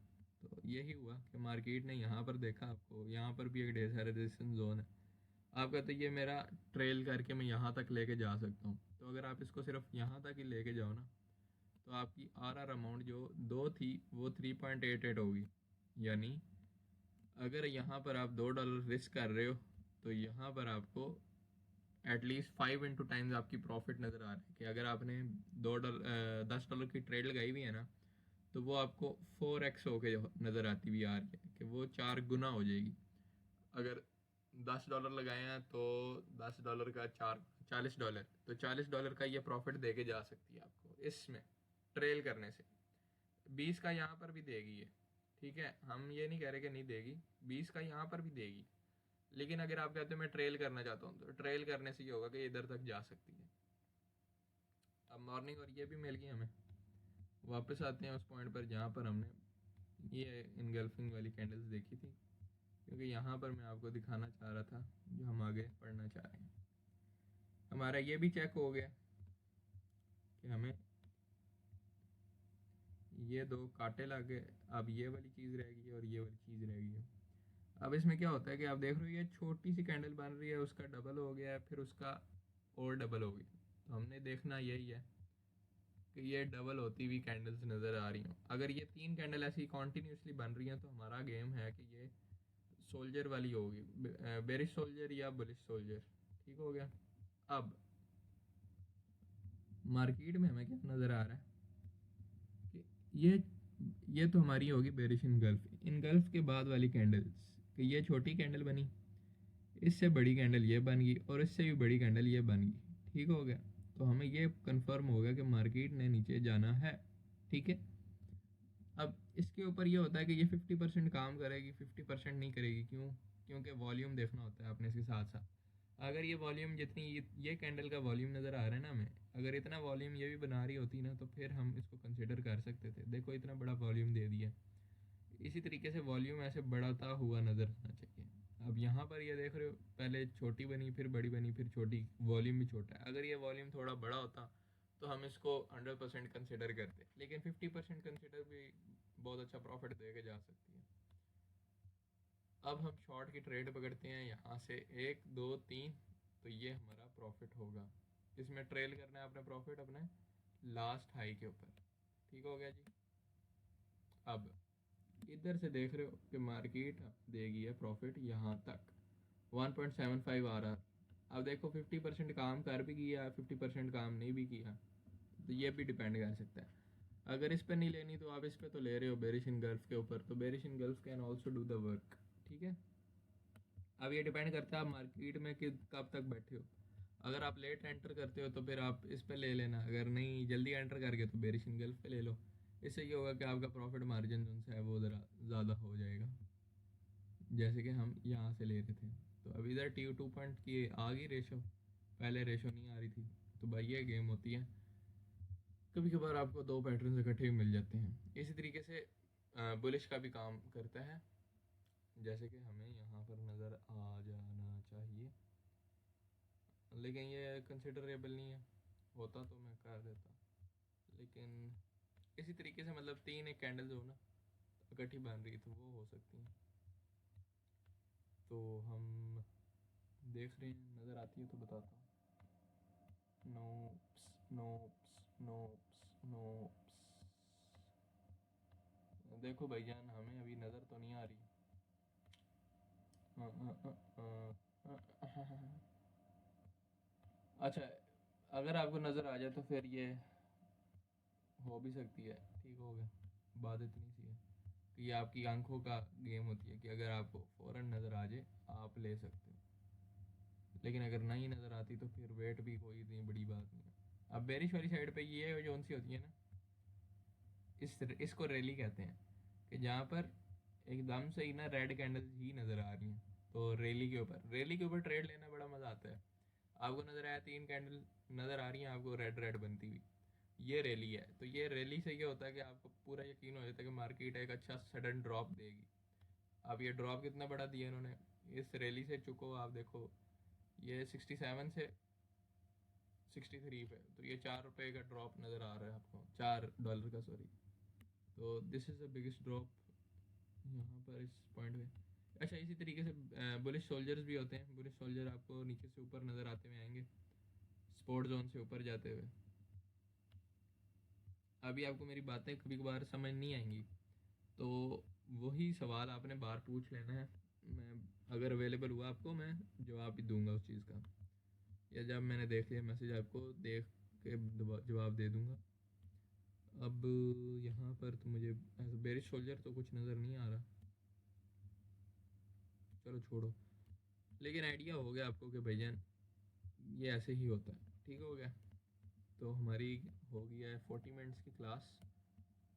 तो यही हुआ कि मार्केट ने यहाँ पर देखा, आपको यहाँ पर भी एक ढेर सारे रेजिस्टेंस जोन है आपका, तो ये मेरा ट्रेल करके मैं यहाँ तक लेके जा सकता हूँ। तो अगर आप इसको सिर्फ यहाँ तक ही लेके जाओ ना, तो आपकी आर अमाउंट जो दो थी वो 3.88 होगी। यानी अगर यहाँ पर आप $2 रिस्क कर रहे हो, तो यहाँ पर आपको एटलीस्ट 5 x टाइम्स आपकी प्रॉफिट नज़र आ रहा है, कि अगर आपने $10 की ट्रेड लगाई हुई है ना, तो वो आपको 4x होके नज़र आती हुई आ रही है, कि वो 4 गुना हो जाएगी। अगर $10 लगाए हैं तो $10 का 40, तो $40 का ये प्रॉफिट दे के जा सकती है आपको इसमें ट्रेल करने से। 20 का यहाँ पर भी देगी ये, ठीक है, हम ये नहीं कह रहे कि नहीं देगी, 20 का यहाँ पर भी देगी। लेकिन अगर आप कहते हो मैं ट्रेल करना चाहता हूँ, तो ट्रेल करने से ये होगा कि इधर तक जा सकती है। अब मॉर्निंग और ये भी मिल गई हमें, वापस आते हैं उस पॉइंट पर जहाँ पर हमने ये इनगल्फिंग वाली कैंडल्स देखी थी, क्योंकि यहाँ पर मैं आपको दिखाना चाह रहा था जो हम आगे पढ़ना चाह रहे हैं। हमारा ये भी चेक हो गया कि हमें ये दो कांटे लगे, अब ये वाली चीज़ रहेगी और ये वाली चीज़ रहेगी। अब इसमें क्या होता है कि आप देख रहे हो ये छोटी सी कैंडल बन रही है, उसका डबल हो गया है, फिर उसका और डबल हो गया। तो हमने देखना यही है कि ये डबल होती हुई कैंडल्स नज़र आ रही हों। अगर ये 3 कैंडल ऐसी कॉन्टीन्यूसली बन रही हैं, तो हमारा गेम है कि ये सोल्जर वाली होगी, बेरिश सोल्जर या बुलिश सोल्जर। ठीक हो गया। अब मार्केट में हमें क्या नज़र आ रहा है कि ये तो हमारी होगी बेरिश इनगल्फ। इनगल्फ के बाद वाली कैंडल्स, कि ये छोटी कैंडल बनी, इससे बड़ी कैंडल ये बन गई, और इससे भी बड़ी कैंडल ये बन गई। ठीक हो गया। तो हमें ये कंफर्म हो गया कि मार्केट ने नीचे जाना है। ठीक है। अब इसके ऊपर ये होता है कि ये 50% काम करेगी, 50% नहीं करेगी। क्यों? क्योंकि वॉल्यूम देखना होता है आपने इसके साथ साथ। अगर ये वॉल्यूम जितनी ये कैंडल का वॉल्यूम नज़र आ रहा है ना हमें, अगर इतना वॉल्यूम ये भी बना रही होती ना, तो फिर हम इसको कंसिडर कर सकते थे। देखो इतना बड़ा वॉल्यूम दे दिया। इसी तरीके से वॉल्यूम ऐसे बढ़ता हुआ नज़र आना चाहिए। अब यहाँ पर ये देख रहे हो, पहले छोटी बनी, फिर बड़ी बनी, फिर छोटी, वॉल्यूम भी छोटा है। अगर ये वॉल्यूम थोड़ा बड़ा होता तो हम इसको 100% कंसिडर करते, लेकिन 50% कंसिडर भी बहुत अच्छा प्रॉफिट दे के जा सकती है। अब हम शॉर्ट की ट्रेड पकड़ते हैं यहाँ से 1 2 3, तो ये हमारा प्रॉफिट होगा। इसमें ट्रेल करना है अपने प्रॉफिट अपने लास्ट हाई के ऊपर। ठीक हो गया जी। अब इधर से देख रहे हो कि मार्केट देगी है प्रॉफिट यहाँ तक 1.75 आ रहा। अब देखो 50% काम कर भी किया, 50% काम नहीं भी किया, तो ये भी डिपेंड कर सकता है। अगर इस पर नहीं लेनी तो आप इस पर तो ले रहे हो बेरिश इन गल्फ के ऊपर, तो bearish in gulf can also do the work. ठीक है। अब ये डिपेंड करता है आप मार्केट में कि कब तक बैठे हो। अगर आप लेट एंटर करते हो तो फिर आप इस पे ले लेना, अगर नहीं जल्दी एंटर करके तो बेरिश इन गल्फ पे ले लो। इससे ये होगा कि आपका प्रॉफिट मार्जिन जो है वो ज़रा ज़्यादा हो जाएगा, जैसे कि हम यहाँ से ले रहे थे। तो अब इधर T2 पॉइंट की आ गई रेशो, पहले रेशो नहीं आ रही थी। तो भाई ये गेम होती है, कभी कभार आपको दो पैटर्न इकट्ठे भी मिल जाते हैं। इसी तरीके से बुलिश का भी काम करता है, जैसे कि हमें यहाँ पर नज़र आ जाना चाहिए, लेकिन ये कंसिडरेबल नहीं है। होता तो मैं कर देता, लेकिन इसी तरीके से मतलब 3 एक कैंडल्स हो ना इकट्ठी बन रही, तो वो हो सकती हैं। तो हम देख रहे हैं, नज़र आती है तो बताता हूँ। Nopes nopes nopes nopes. देखो भाईजान, हमें अभी नज़र तो नहीं आ रही। अच्छा, अगर आपको नज़र आ जाए तो फिर ये हो भी सकती है। ठीक हो गया। बात इतनी सी है कि ये आपकी आंखों का गेम होती है, कि अगर आपको फ़ौरन नज़र आ जाए आप ले सकते हो, लेकिन अगर नहीं नज़र आती तो फिर वेट भी कोई इतनी बड़ी बात नहीं है। अब बेरिश वाली साइड पे ये जो सी होती है ना, इसको रैली कहते हैं, कि जहाँ पर एकदम से ही ना रेड कैंडल ही नज़र आ रही हैं। तो रेली के ऊपर ट्रेड लेना बड़ा मज़ा आता है। आपको नज़र आया 3 कैंडल नज़र आ रही हैं आपको रेड रेड बनती हुई, ये रैली है। तो ये रैली से क्या होता है कि आपको पूरा यकीन हो जाता है कि मार्केट एक अच्छा सडन ड्रॉप देगी। अब ये ड्रॉप कितना बड़ा दिया इन्होंने, इस रैली से चुको आप देखो, ये 67 से 63 पे, तो ये ₹4 का ड्रॉप नज़र आ रहा है आपको, $4 का सॉरी। तो this is the biggest drop यहाँ पर इस पॉइंट पे। अच्छा, इसी तरीके से बुलिश सोल्जर्स भी होते हैं। बुलिश सोल्जर आपको नीचे से ऊपर नज़र आते हुए आएंगे, स्पोर्ट जोन से ऊपर जाते हुए। अभी आपको मेरी बातें कभी कभार समझ नहीं आएंगी, तो वही सवाल आपने बाहर पूछ लेना है। मैं अगर अवेलेबल हुआ आपको, मैं जवाब भी दूंगा उस चीज़ का, या जब मैंने देख लिया मैसेज आपको देख के जवाब दे दूंगा। अब यहाँ पर तो मुझे ऐसा बेरिश सोल्जर तो कुछ नज़र नहीं आ रहा, चलो छोड़ो। लेकिन आइडिया हो गया आपको कि भैया ये ऐसे ही होता है, ठीक हो गया। तो हमारी हो गया है 40 मिनट्स की क्लास।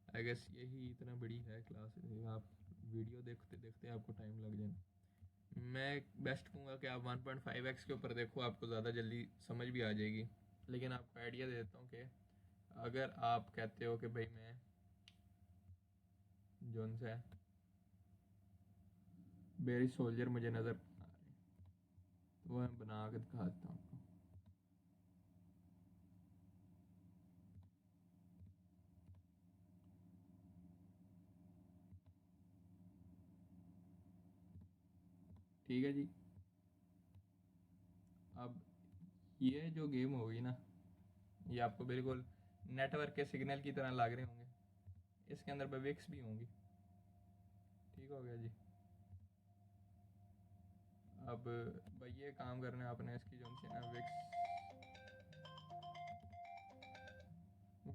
आई गेस यही इतना बड़ी है क्लास, आप वीडियो देखते देखते आपको टाइम लग जाए। मैं बेस्ट कहूँगा कि आप 1.5x के ऊपर देखो, आपको ज़्यादा जल्दी समझ भी आ जाएगी। लेकिन आपको आइडिया दे देता हूँ कि अगर आप कहते हो कि भाई मैं जोन से बेरी सोल्जर मुझे नज़र आ रहे, तो वो मैं बना के दिखा देता हूँ आपको। ठीक है जी। अब ये जो गेम होगी ना, ये आपको बिल्कुल नेटवर्क के सिग्नल की तरह लग रहे होंगे। इसके अंदर विक्स भी होंगी, ठीक हो गया जी। अब भाई ये काम करना है आपने, इसकी जो सी ना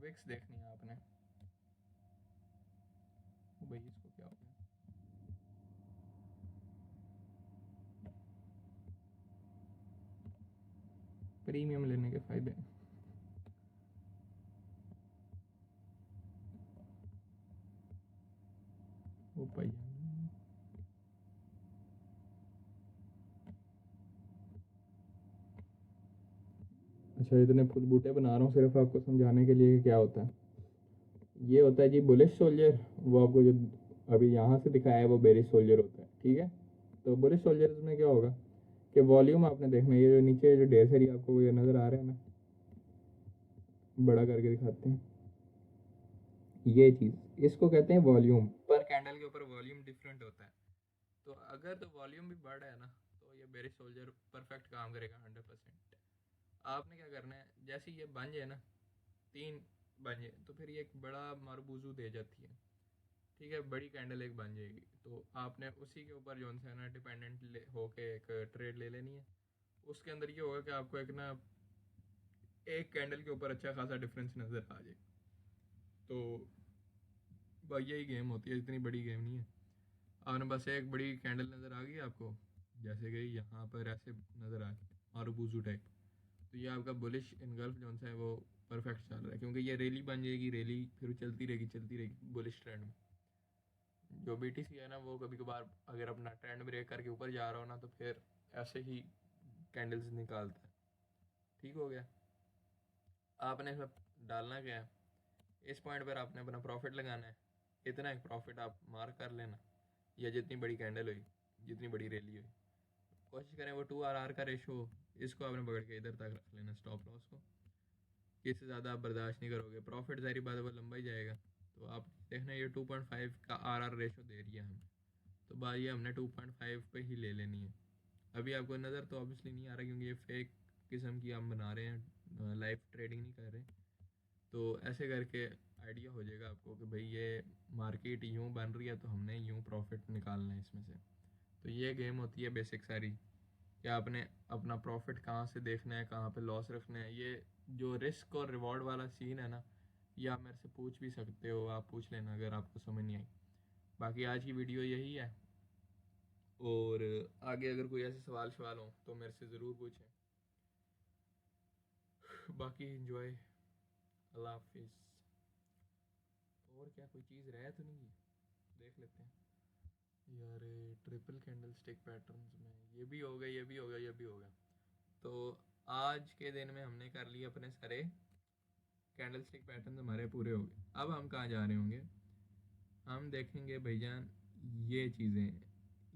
विक्स देखनी है आपने। भाई इसको क्या हो गया, प्रीमियम लेने के फ़ायदे। वो भैया, अच्छा इतने फुल बूटे बना रहा हूँ सिर्फ आपको समझाने के लिए कि क्या होता है। ये होता है जी बुलिश सोल्जर, वो आपको जो अभी यहाँ से दिखाया है वो बेरिश सोल्जर होता है, ठीक है। तो बुलिश सोल्जर में क्या होगा कि वॉल्यूम आपने देखना है, ये जो नीचे जो ढेर सारी आपको ये नज़र आ रहा है ना, बड़ा करके दिखाते हैं, ये चीज़ इसको कहते हैं वॉल्यूम। पर कैंडल के ऊपर वॉल्यूम डिफरेंट होता है। तो अगर तो वॉल्यूम भी बढ़ है ना, तो ये बेरिश सोल्जर परफेक्ट काम करेगा 100%। आपने क्या करना है, जैसे ये बन जाए ना, 3 बन जाए, तो फिर ये एक बड़ा मारबूजू दे जाती है, ठीक है, बड़ी कैंडल एक बन जाएगी। तो आपने उसी के ऊपर जो है ना डिपेंडेंट होके एक ट्रेड ले लेनी है। उसके अंदर ये होगा कि आपको एक ना एक कैंडल के ऊपर अच्छा खासा डिफरेंस नज़र आ जाए। तो भाई यही गेम होती है, इतनी बड़ी गेम नहीं है। आपने बस एक बड़ी कैंडल नज़र आ गई आपको, जैसे कि यहाँ पर ऐसे नज़र आ गई मारूबूजू टाइप, तो ये आपका बुलिश इनगल्फ जो है वो परफेक्ट चल रहा है, क्योंकि ये रैली बन जाएगी, रैली फिर चलती रहेगी बुलिश ट्रेंड में। जो BTC है ना, वो कभी कभार अगर अपना ट्रेंड ब्रेक करके ऊपर जा रहा हो ना, तो फिर ऐसे ही कैंडल्स निकालता है, ठीक हो गया। आपने इसमें डालना क्या है, इस पॉइंट पर आपने अपना प्रॉफिट लगाना है। इतना एक प्रॉफिट आप मार्क कर लेना, या जितनी बड़ी कैंडल हुई, जितनी बड़ी रैली हुई, कोशिश करें वो 2RR का रेशो हो, इसको आपने पकड़ के इधर तक रख लेना स्टॉप लॉस को, कि इससे ज़्यादा आप बर्दाश्त नहीं करोगे। प्रॉफिट ज़ाहिर बात है वो लंबा ही जाएगा। तो आप देखना ये 2.5 का RR रेशो दे रही है हमें, तो बात ये हमने 2.5 पे ही ले लेनी है। अभी आपको नज़र तो ऑब्वियसली नहीं आ रहा, क्योंकि ये फेक किस्म की हम बना रहे हैं, लाइव ट्रेडिंग नहीं कर रहे। तो ऐसे करके आइडिया हो जाएगा आपको कि भाई ये मार्केट यूँ बन रही है, तो हमने यूँ प्रॉफिट निकालना है इसमें से। तो ये गेम होती है बेसिक सारी, कि आपने अपना प्रॉफिट कहाँ से देखना है, कहाँ पे लॉस रखना है। ये जो रिस्क और रिवॉर्ड वाला सीन है ना, ये आप मेरे से पूछ भी सकते हो, आप पूछ लेना अगर आपको समझ नहीं आई। बाकी आज की वीडियो यही है, और आगे अगर कोई ऐसे सवाल शवाल हो तो मेरे से ज़रूर पूछें। बाकी इंजॉय, अल्लाह हाफिज़। और क्या कोई चीज़ रह तो नहीं गई, देख लेते हैं। यार ट्रिपल कैंडल स्टिक पैटर्न्स में ये भी हो गया, ये भी हो गया, ये भी हो गया। तो आज के दिन में हमने कर लिए अपने सारे कैंडल स्टिक पैटर्न, हमारे पूरे हो गए। अब हम कहाँ जा रहे होंगे, हम देखेंगे भाईजान ये चीज़ें,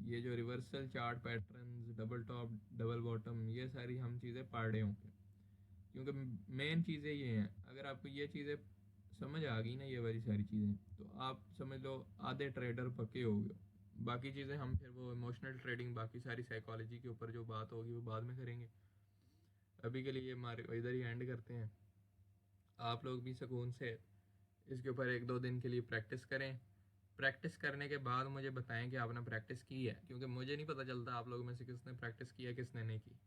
ये जो reversal chart patterns, double top double bottom, ये सारी हम चीज़ें पढ़ रहे होंगे। क्योंकि मेन चीज़ें ये हैं, अगर आपको ये चीज़ें समझ आ गई ना, ये वाली सारी चीज़ें, तो आप समझ लो आधे ट्रेडर पक्के हो गए। बाकी चीज़ें हम फिर वो इमोशनल ट्रेडिंग, बाकी सारी साइकोलॉजी के ऊपर जो बात होगी वो बाद में करेंगे। अभी के लिए हमारे इधर ही एंड करते हैं। आप लोग भी सुकून से इसके ऊपर 1-2 दिन के लिए प्रैक्टिस करें। प्रैक्टिस करने के बाद मुझे बताएं कि आपने प्रैक्टिस की है, क्योंकि मुझे नहीं पता चलता आप लोगों में से किसने प्रैक्टिस की है किसने नहीं की।